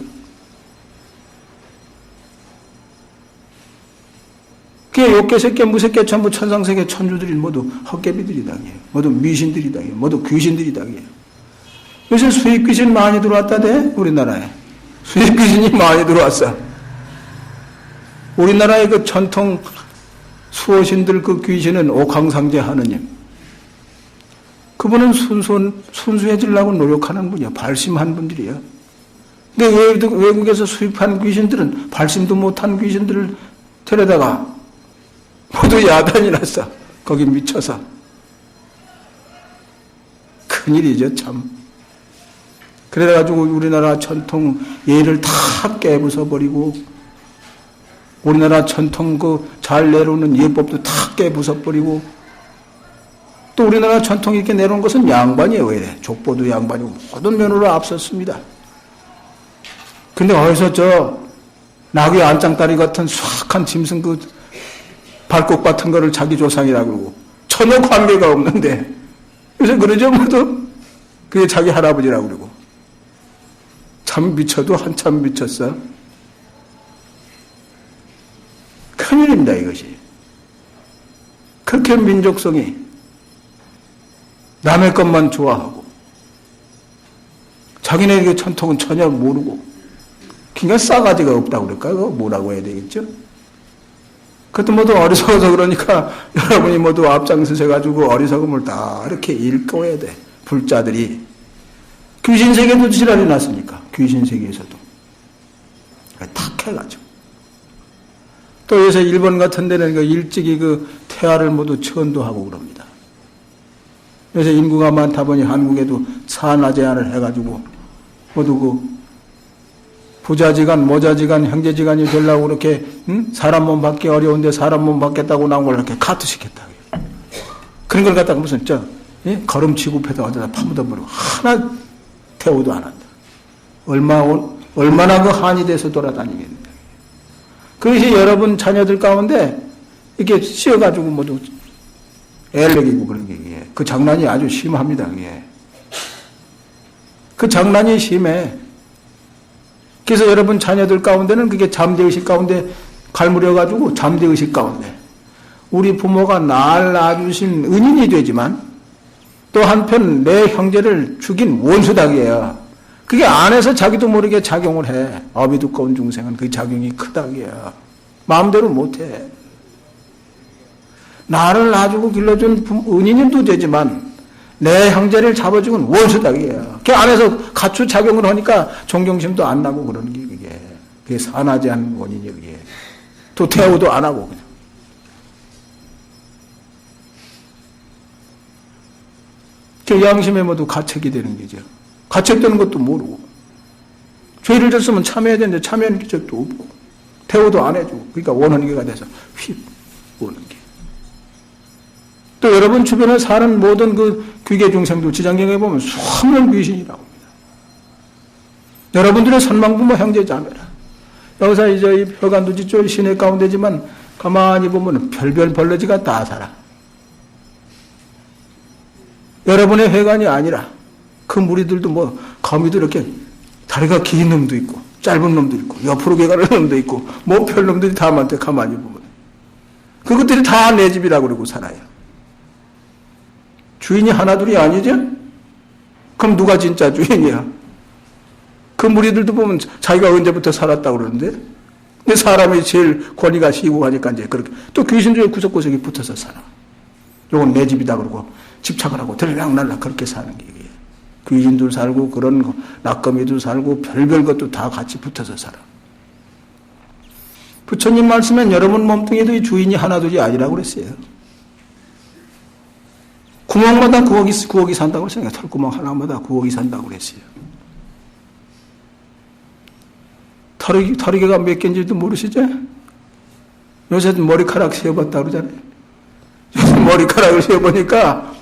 그게 욕계, 색계, 무색계, 전부 천상세계 천주들이 모두 헛개비들이다. 모두 미신들이다. 모두 귀신들이다. 요새 수입 귀신 많이 들어왔다대, 우리나라에. 수입 귀신이 많이 들어왔어. 우리나라의 그 전통 수호신들 그 귀신은 옥황상제 하느님. 그분은 순수해지려고 노력하는 분이야. 발심한 분들이야. 근데 외국에서 수입한 귀신들은 발심도 못한 귀신들을 데려다가 모두 야단이 났어. 거기 미쳐서. 큰일이죠, 참. 그래가지고 우리나라 전통 예를 다 깨부숴버리고, 우리나라 전통 그 잘 내려오는 예법도 다 깨부숴버리고, 또 우리나라 전통이 이렇게 내려온 것은 양반이에요. 왜? 족보도 양반이고 모든 면으로 앞섰습니다. 근데 어디서 저 나귀 안짱다리 같은 수확한 짐승 그 발국 같은 거를 자기 조상이라고 그러고 전혀 관계가 없는데 그래서 그러죠. 모두 그게 자기 할아버지라고 그러고 참 미쳐도 한참 미쳤어. 큰일입니다, 이것이. 그렇게 민족성이 남의 것만 좋아하고 자기네 그 전통은 전혀 모르고 그러니까 싸가지가 없다고 그럴까요? 그거 뭐라고 해야 되겠죠? 그것도 모두 어리석어서 그러니까 여러분이 모두 앞장서셔가지고 어리석음을 다 이렇게 일궈야 돼. 불자들이. 귀신세계도 지랄이 났으니까. 귀신세계에서도. 탁해가지고. 또 요새 일본 같은 데는 그 일찍이 그 태아를 모두 천도하고 그럽니다. 요새 인구가 많다 보니 한국에도 산하제한을 해가지고 모두 그 부자지간, 모자지간, 형제지간이 되려고 그렇게 사람 몸 받기 어려운데 사람 몸 받겠다고 나온 걸 이렇게 카트시켰다. 그런 걸 갖다가 무슨 걸음 취급해도 어디다 파묻어버리고 하나 태우도 안 한다. 얼마나 그 한이 돼서 돌아다니겠는데. 그것이 여러분 자녀들 가운데 이렇게 씌어가지고 모두 애leg이고 그런 게, 그 장난이 아주 심합니다, 그게. 그 장난이 심해. 그래서 여러분 자녀들 가운데는 그게 잠재의식 가운데 갈무려가지고 잠재의식 가운데 우리 부모가 날 낳아주신 은인이 되지만 또 한편 내 형제를 죽인 원수닭이에요. 그게 안에서 자기도 모르게 작용을 해. 업이 두꺼운 중생은 그 작용이 크다기야. 마음대로 못해. 나를 놔주고 길러준 은인도 되지만 내 형제를 잡아주면 원수닭이에요. 그 안에서 가추 작용을 하니까 존경심도 안 나고 그러는 게 그게 산하지 않은 원인이에요. 그게. 또 대우도 안 하고 그냥. 그 양심에 모두 가책이 되는 거죠. 가책되는 것도 모르고. 죄를 졌으면 참여해야 되는데 참여하는 적도 없고. 대우도 안 해주고. 그러니까 원하는 게가 돼서 휙 오는 게. 또 여러분 주변에 사는 모든 그 귀계 중생도 지장경에 보면 수없는 귀신이라고 합니다. 여러분들의 선망부모 형제자매라. 여기서 이제 혀간두지 쪽 시내 가운데지만 가만히 보면 별별 벌레지가 다 살아. 여러분의 회관이 아니라 그 무리들도 뭐 거미도 이렇게 다리가 긴 놈도 있고 짧은 놈도 있고 옆으로 개가는 놈도 있고 뭐 별 놈들이 다 많대. 가만히 보면 그것들이 다 내 집이라고 그러고 살아요. 주인이 하나둘이 아니죠? 그럼 누가 진짜 주인이야? 그 무리들도 보면 자기가 언제부터 살았다고 그러는데, 근데 사람이 제일 권위가 시고 하니까 이제 그렇게, 또 귀신들의 구석구석에 붙어서 살아. 요건 내 집이다 그러고 집착을 하고 들락날락 그렇게 사는 게 이게. 귀신도 살고 그런 거, 낙거미도 살고 별별 것도 다 같이 붙어서 살아. 부처님 말씀엔 여러분 몸뚱이도 이 주인이 하나둘이 아니라고 그랬어요. 구멍마다 구억이 산다고 그랬어요. 털구멍 하나마다 구억이 산다고 그랬어요. 털이개가 몇 개인지도 모르시죠? 요새 머리카락 세어봤다 그러잖아요. 요새 머리카락을 세어보니까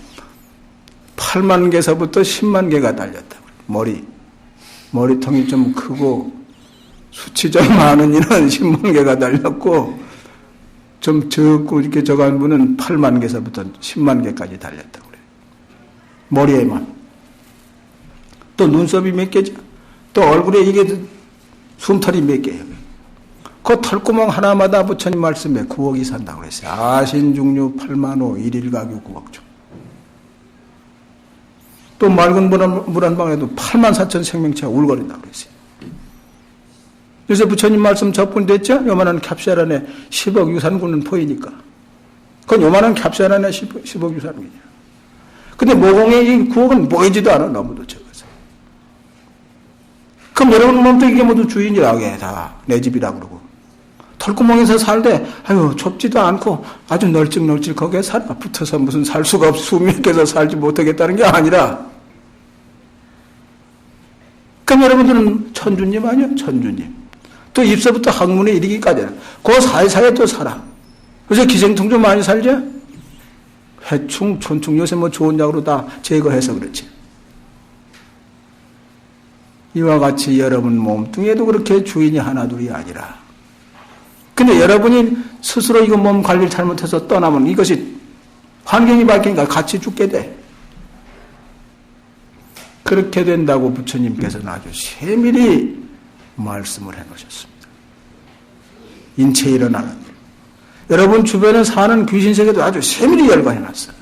8만 개서부터 10만 개가 달렸다. 머리통이 좀 크고 수치 좀 많은 이는 10만 개가 달렸고 좀 적고 이렇게 적은 분은 8만 개서부터 10만 개까지 달렸다고 그래요. 머리에만. 또 눈썹이 몇 개죠? 또 얼굴에 이게 숨털이 몇 개예요. 그 털구멍 하나마다 부처님 말씀에 9억이 산다고 그랬어요. 아신중류 8만호 일일가교 9억조. 또 맑은 물 한 방에도 8만 4천 생명체가 울거린다고 그랬어요. 요새 부처님 말씀 접근됐죠? 요만한 캡슐 안에 10억 유산균은 보이니까. 그건 요만한 캡슐 안에 10억 유산균이야. 근데 모공의 이 9억은 보이지도 않아. 너무도 적어서. 그럼 여러분 몸도 이게 모두 주인이라고 해. 다 내 집이라고 그러고. 털구멍에서 살되 아유 좁지도 않고 아주 널찍널찍 거기에 살아. 붙어서 무슨 살 수가 없어. 숨이 깨서 살지 못하겠다는 게 아니라. 그럼 여러분들은 천주님 아니요? 천주님. 또 입서부터 학문에 이르기까지는 그 사이사이에 또 살아. 그래서 기생충 많이 살죠? 해충, 촌충 요새 뭐 좋은 약으로 다 제거해서 그렇지. 이와 같이 여러분 몸뚱이에도 그렇게 주인이 하나둘이 아니라. 근데 여러분이 스스로 이거 몸 관리를 잘못해서 떠나면 이것이 환경이 바뀌니까 같이 죽게 돼. 그렇게 된다고 부처님께서는 아주 세밀히 말씀을 해놓으셨습니다. 인체에 일어나는 일. 여러분 주변에 사는 귀신세계도 아주 세밀히 열거해놨어요.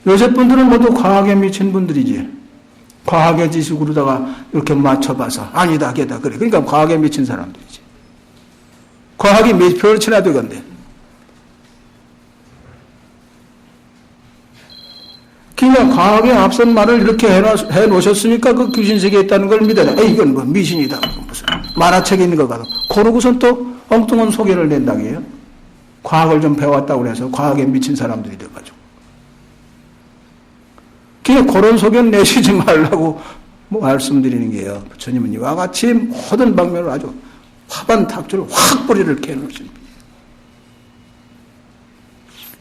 요새 분들은 모두 과학에 미친 분들이지. 과학의 지식으로다가 이렇게 맞춰봐서 아니다 게다 그래. 그러니까 과학에 미친 사람들이지. 과학이 몇 표를 치나 되건데. 그러니까 과학에 앞선 말을 이렇게 해놓으셨으니까 그 귀신세계에 있다는 걸 믿어라. 에이, 이건 뭐 미신이다. 무슨 만화책에 있는 거 가서. 그러고선 또 엉뚱한 소개를 낸다고 해요. 과학을 좀 배웠다고 그래서 과학에 미친 사람들이 돼가지고. 그냥 그런 소견 내시지 말라고 뭐 말씀드리는 게요. 부처님은 이와 같이 모든 방면으로 아주 화반 탁주를 확 뿌리를 캐놓으신 분이에요.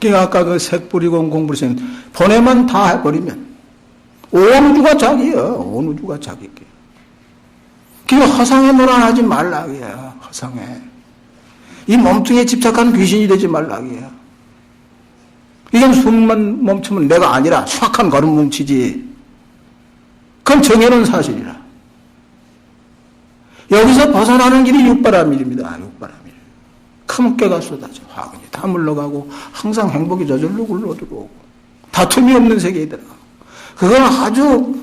그러니까 아까 그 색뿌리공 공부생 번외만 다 해버리면 온 우주가 자기예요. 온 우주가 자기게. 그러니까 허상에 놀아나지 말라고요. 허상에. 이 몸뚱이에 집착한 귀신이 되지 말라고요. 이건 숨만 멈추면 내가 아니라 수확한 걸음 뭉치지. 그건 정해놓은 사실이라. 여기서 벗어나는 길이 육바라밀입니다. 육바라밀. 크게 쏟아져. 화근이 다 물러가고 항상 행복이 저절로 굴러들어오고 다툼이 없는 세계에 들어가고 그건 아주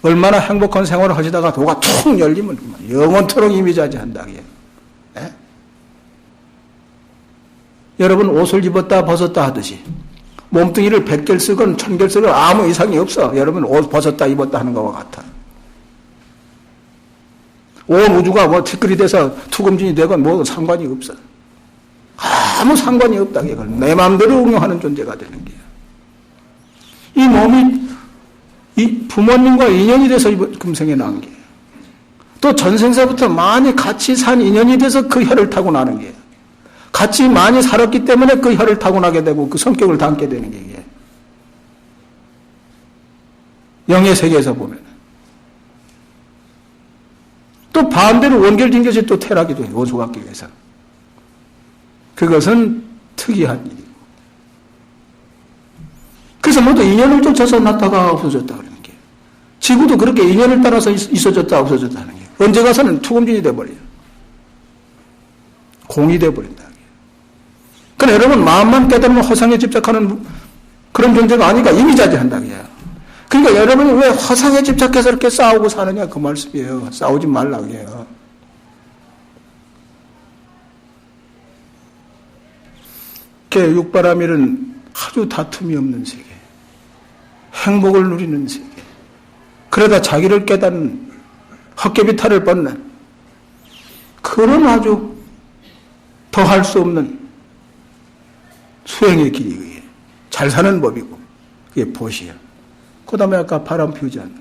얼마나 행복한 생활을 하시다가 도가 툭 열리면 영원토록 이미자지한다고요. 네? 여러분 옷을 입었다 벗었다 하듯이 몸뚱이를 100개를 쓰건 1000개를 쓰건 아무 이상이 없어. 여러분 옷 벗었다 입었다 하는 것과 같아. 온 우주가 뭐 티끌이 돼서 투금진이 되건 뭐 상관이 없어. 아무 상관이 없다. 내 마음대로 응용하는 존재가 되는 거야. 이 몸이 이 부모님과 인연이 돼서 금생에 나온 거예요. 또 전생사부터 많이 같이 산 인연이 돼서 그 혈을 타고 나는 거예요. 같이 많이 살았기 때문에 그 혈을 타고나게 되고 그 성격을 담게 되는 게 이게. 영의 세계에서 보면. 또 반대로 원결진 것이 또 태락이도 해요. 원소각기에서. 그것은 특이한 일이고. 그래서 모두 인연을 쫓아서 났다가 없어졌다 그러는 게. 지구도 그렇게 인연을 따라서 있어졌다 없어졌다는 게. 언제 가서는 투금진이 돼버려요. 공이 돼버린다. 그건 여러분 마음만 깨달으면 허상에 집착하는 그런 존재가 아니까 이미자제한다고요. 그러니까 여러분이 왜 허상에 집착해서 이렇게 싸우고 사느냐 그 말씀이에요. 싸우지 말라고 해요. 육바라밀은 아주 다툼이 없는 세계, 행복을 누리는 세계, 그러다 자기를 깨닫는 헛개비탈을 뻗는 그런 아주 더할 수 없는 수행의 길이 그게 잘 사는 법이고 그게 보시야. 그 다음에 아까 바람 피우지 않는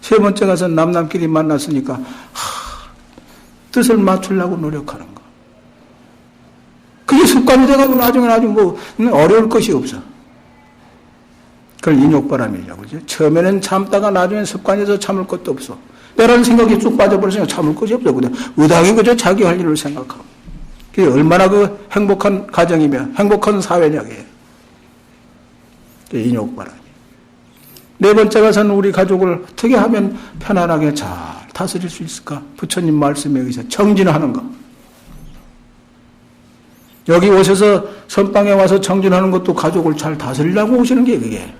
세 번째 가서 남남끼리 만났으니까 뜻을 맞추려고 노력하는 거. 그게 습관이 돼가지고 나중에 아주 뭐 어려울 것이 없어. 그걸 인욕바람이라고 그러죠. 처음에는 참다가 나중에 습관에서 참을 것도 없어. 내라는 생각이 쭉 빠져버렸으니까 참을 것이 없어. 그냥 의당히 그저 자기 할 일을 생각하고. 그게 얼마나 그 행복한 가정이며 행복한 사회냐 그게. 인욕바람. 네 번째 가서는 우리 가족을 어떻게 하면 편안하게 잘 다스릴 수 있을까? 부처님 말씀에 의해서 정진하는 거. 여기 오셔서 선방에 와서 정진하는 것도 가족을 잘 다스리려고 오시는 게 그게.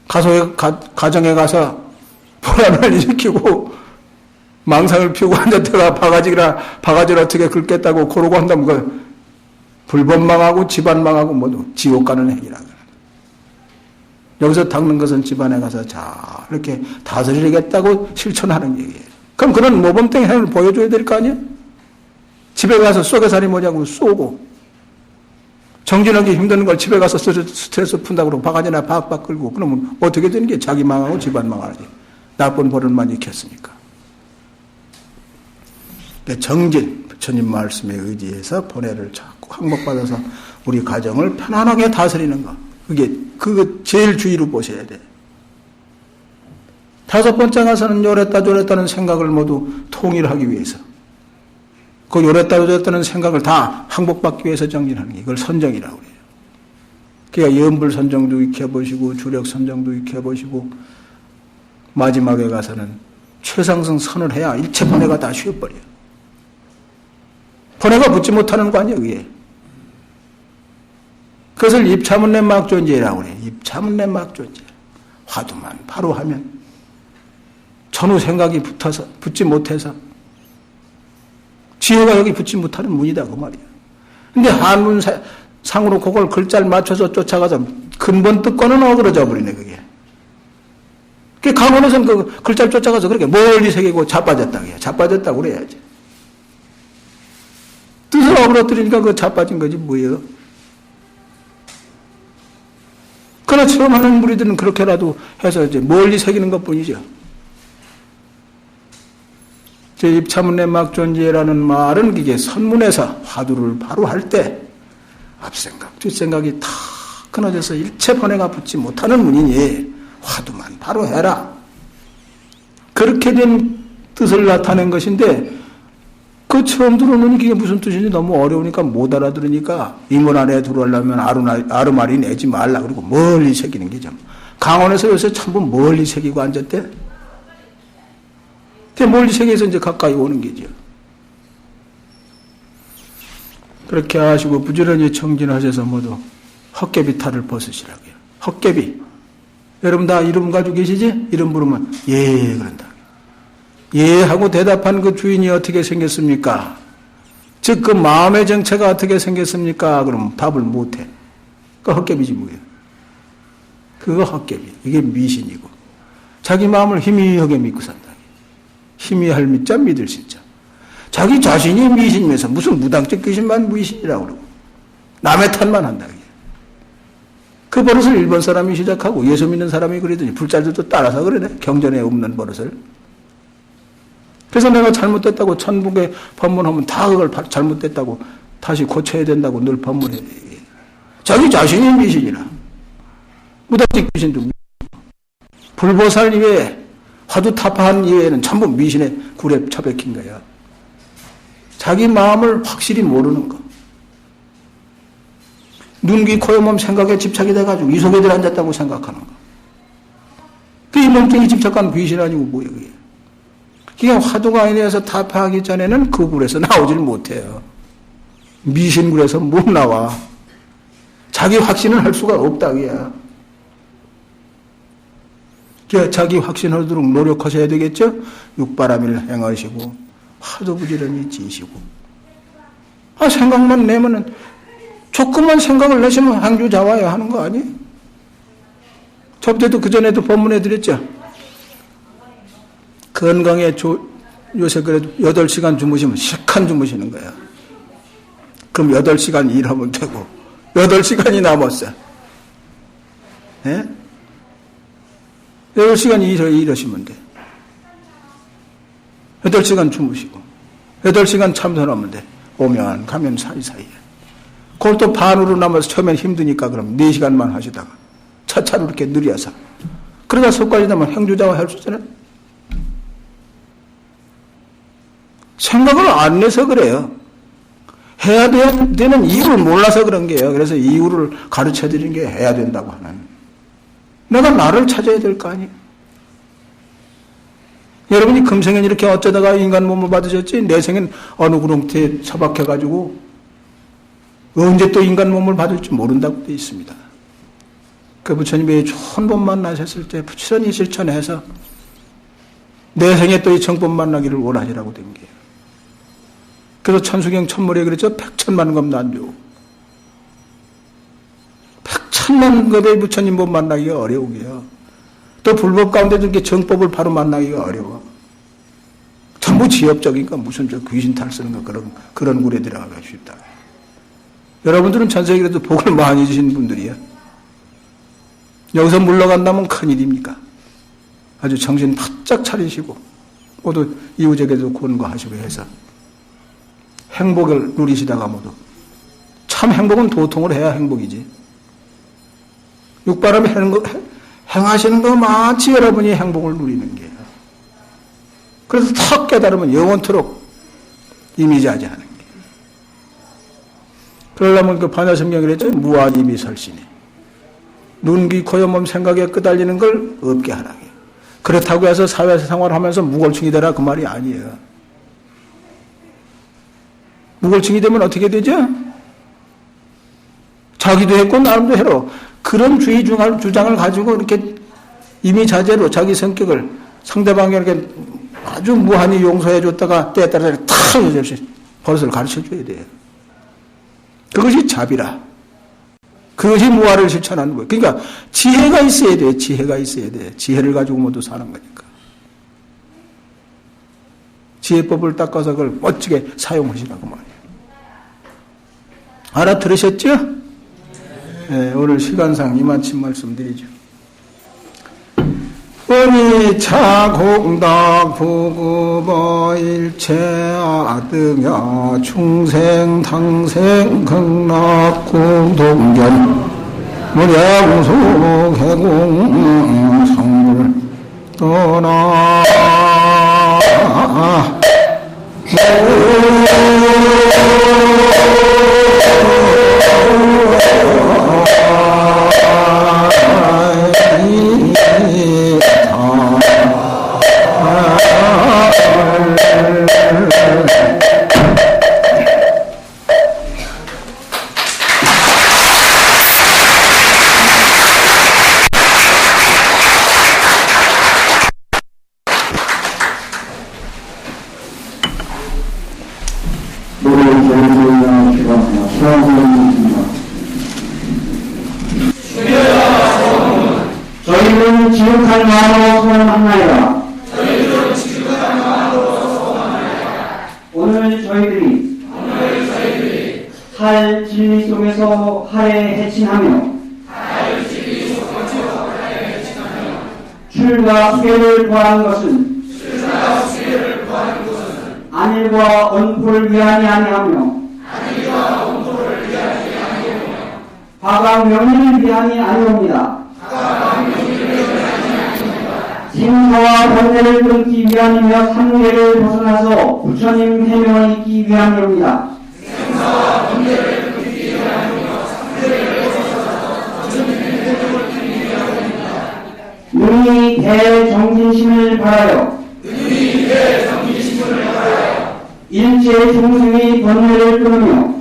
가정에 가서 불안을 일으키고 망상을 피우고 앉았다가 바가지를 어떻게 긁겠다고 그러고 한다면 그 불법망하고 집안망하고 모두 지옥 가는 행위라고. 여기서 닦는 것은 집안에 가서 잘 이렇게 다스리겠다고 실천하는 얘기예요. 그럼 그런 모범된 행위를 보여줘야 될 거 아니에요? 집에 가서 쏘개살이 뭐냐고 쏘고 정진하기 힘든 걸 집에 가서 스트레스 푼다고 그러고 바가지나 박박 끌고 그러면 어떻게 되는 게 자기 망하고 집안 망하지. 나쁜 버릇만 익혔으니까. 정진, 부처님 말씀에 의지해서 번뇌를 자꾸 항복받아서 우리 가정을 편안하게 다스리는 거. 그거 제일 주의로 보셔야 돼. 다섯 번째 가서는 요랬다 저랬다는 생각을 모두 통일하기 위해서. 그 요랬다 저랬다는 생각을 다 항복받기 위해서 정진하는 게 이걸 선정이라고 그래요. 그러니까 염불선정도 익혀보시고 주력선정도 익혀보시고 마지막에 가서는 최상승 선을 해야 일체 번뇌가 다 쉬어버려요. 번뇌가 붙지 못하는 거 아니에요 그게. 그것을 입차문내 막존재라고 그래요. 입차문내 막존재. 화두만 바로 하면 전후 생각이 붙지 못해서 지혜가 여기 붙지 못하는 문이다 그 말이야. 근데 한문상으로 그걸 글자를 맞춰서 쫓아가서 근본 뜻과는 어그러져 버리네 그게. 그 강원에서는 그 글자를 쫓아가서 그렇게 멀리 새기고 자빠졌다. 자빠졌다고 그래야지. 뜻을 어그러뜨리니까 그 자빠진 거지 뭐예요. 그러나 처음 하는 무리들은 그렇게라도 해서 이제 멀리 새기는 것 뿐이죠. 제 입차문내 막존재라는 말은 이게 선문에서 화두를 바로 할 때 앞생각, 뒷생각이 다 끊어져서 일체 번뇌가 붙지 못하는 문이니 화두만 바로 해라. 그렇게 된 뜻을 나타낸 것인데 그 처음 들어오는 게 무슨 뜻인지 너무 어려우니까 못 알아들으니까 이문 안에 들어오려면 아르마리 내지 말라 그러고 멀리 새기는 게죠. 강원에서 요새 전부 멀리 새기고 앉았대. 멀리 새겨서 이제 가까이 오는 게죠. 그렇게 하시고 부지런히 정진하셔서 모두 헛개비탈을 벗으시라고요. 헛개비. 여러분 다 이름 가지고 계시지? 이름 부르면 예 그런다. 예 하고 대답한 그 주인이 어떻게 생겼습니까? 즉 그 마음의 정체가 어떻게 생겼습니까? 그러면 답을 못해. 그 헛개비지 뭐예요. 그거 헛개비. 이게 미신이고 자기 마음을 희미하게 믿고 산다. 희미할 믿자 믿을 신자. 자기 자신이 미신이면서 무슨 무당적 귀신만 미신이라고 그러고 남의 탓만 한다. 그 버릇을 일본 사람이 시작하고 예수 믿는 사람이 그러더니 불자들도 따라서 그러네. 경전에 없는 버릇을. 그래서 내가 잘못됐다고 천북에 법문하면 다 그걸 잘못됐다고 다시 고쳐야 된다고 늘 법문해야 돼. 자기 자신이 미신이라. 무당적 귀신도 불보살 이외에 화두 타파한 이외에는 전부 미신의 굴에 처박힌 거야. 자기 마음을 확실히 모르는 거. 눈, 귀, 코, 몸 생각에 집착이 돼가지고 이 속에 들어앉았다고 생각하는 거. 그게 몸뚱이 집착한 귀신 아니고 뭐예요 그게. 그게 화두가 인해서 타파하기 전에는 그 굴에서 나오질 못해요. 미신굴에서 못 나와. 자기 확신을 할 수가 없다 그야. 자기 확신하도록 노력하셔야 되겠죠? 육바라밀 행하시고 하도 부지런히 지시고. 생각만 내면은 조금만 생각을 내시면 행주자와야 하는 거 아니에요? 저때도 그전에도 법문해 드렸죠? 건강에 요새 그래도 8시간 주무시면 실컷 주무시는 거야. 그럼 8시간 일하면 되고 8시간이 남았어. 예? 8시간 일하시면 돼. 8시간 주무시고 8시간 참선하면 돼. 오면 가면 사이사이에. 그걸 또 반으로 남아서 처음엔 힘드니까 그럼 4시간만 하시다가 차차로 이렇게 느려서 그러다 석까지 되면 행주자와 할 수 있잖아요. 생각을 안 내서 그래요. 해야 되는 이유를 몰라서 그런 게요. 그래서 이유를 가르쳐 드리는 게 해야 된다고 하는. 내가 나를 찾아야 될 거 아니에요. 여러분이 금생엔 이렇게 어쩌다가 인간 몸을 받으셨지 내생엔 어느 구렁텅이에 처박혀가지고 언제 또 인간 몸을 받을지 모른다고 되어 있습니다. 그 부처님이 좋은 법 만나셨을 때 부지런히 실천해서 내생에 또 이 정법 만나기를 원하시라고 된 게요. 그래서 천수경 천물에 그랬죠. 100천만 겁도 안 줘. 100천만 겁의 부처님 법 만나기가 어려우게요. 또 불법 가운데도 이렇게 정법을 바로 만나기가 어려워. 전부 지엽적이니까 무슨 저 귀신 탈 쓰는 거 그런 굴에 들어가기가 쉽다. 여러분들은 전세에 그래도 복을 많이 주신 분들이야. 여기서 물러간다면 큰일입니까? 아주 정신 바짝 차리시고 모두 이웃에게도 권고하시고 해서 행복을 누리시다가 모두 참 행복은 도통을 해야 행복이지. 육바람이 행하시는 거 마치 여러분이 행복을 누리는 게요. 그래서 턱 깨달으면 영원토록 이미지하지 않은 게. 그러려면 그 반야성경이 그랬죠. 무아입이 설신이. 눈, 귀, 코, 몸 생각에 끄달리는 걸 없게 하라고. 그렇다고 해서 사회생활을 하면서 무골충이 되라 그 말이 아니에요. 무골충이 되면 어떻게 되죠? 자기도 했고 나름도 해로 그런 주의 주장을 가지고 이렇게 이미자재로 자기 성격을 상대방에게 아주 무한히 용서해 줬다가 때에 따라서 탁 버릇을 가르쳐 줘야 돼요. 그것이 자비라. 그것이 무아를 실천하는 거예요. 그러니까 지혜가 있어야 돼. 지혜가 있어야 돼. 지혜를 가지고 모두 사는 거니까. 지혜법을 닦아서 그걸 멋지게 사용하시라고 말이에요. 알아들으셨죠? 네, 오늘 시간상 이만큼 말씀드리죠. 원이차 공덕 부구보 일체 아등야 충생 당생 극락 공동견 무량수 개공 성불 떠나 저희는 지극한 마음으로 소원합나이다. 오늘 저희들이 할 진리 속에서 하에 해친하며 출과 수계를 구하는 것은 안일과 언포를 위하니 아니하며 과각 명리를 위하니 아니옵니다. 징사와 번뇌를 끊기 위함이며 삼계를 벗어나서 부처님 해명을 잇기 위함이옵니다. 능히 대정진심을 바라여 일체 중생의 번뇌를 끊으며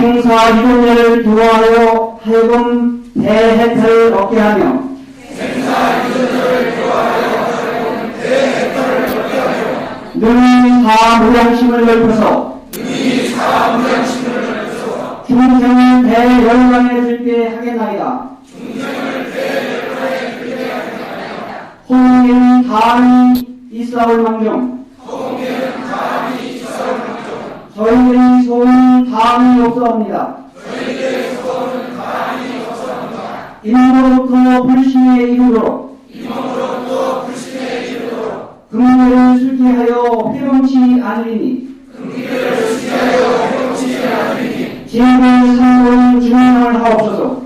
생사 유전자를 두어하여 하여금 대해탈을 얻게 하며 능히 사무량심을 넓혀서 중생을 대열강에 들게 하겠나이다. 홍해는 다음이 있사올 망정 저희들이 소원 다음이 없사옵니다. 임으로부터 불신에 이르도록 금괴를 술기하여 회동치 않으리니 죄를 상고는 증명을 하옵소서.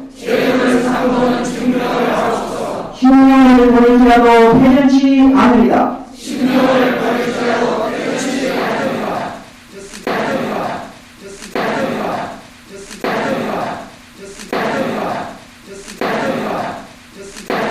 신명을 버리지라도 회전치 않으리다.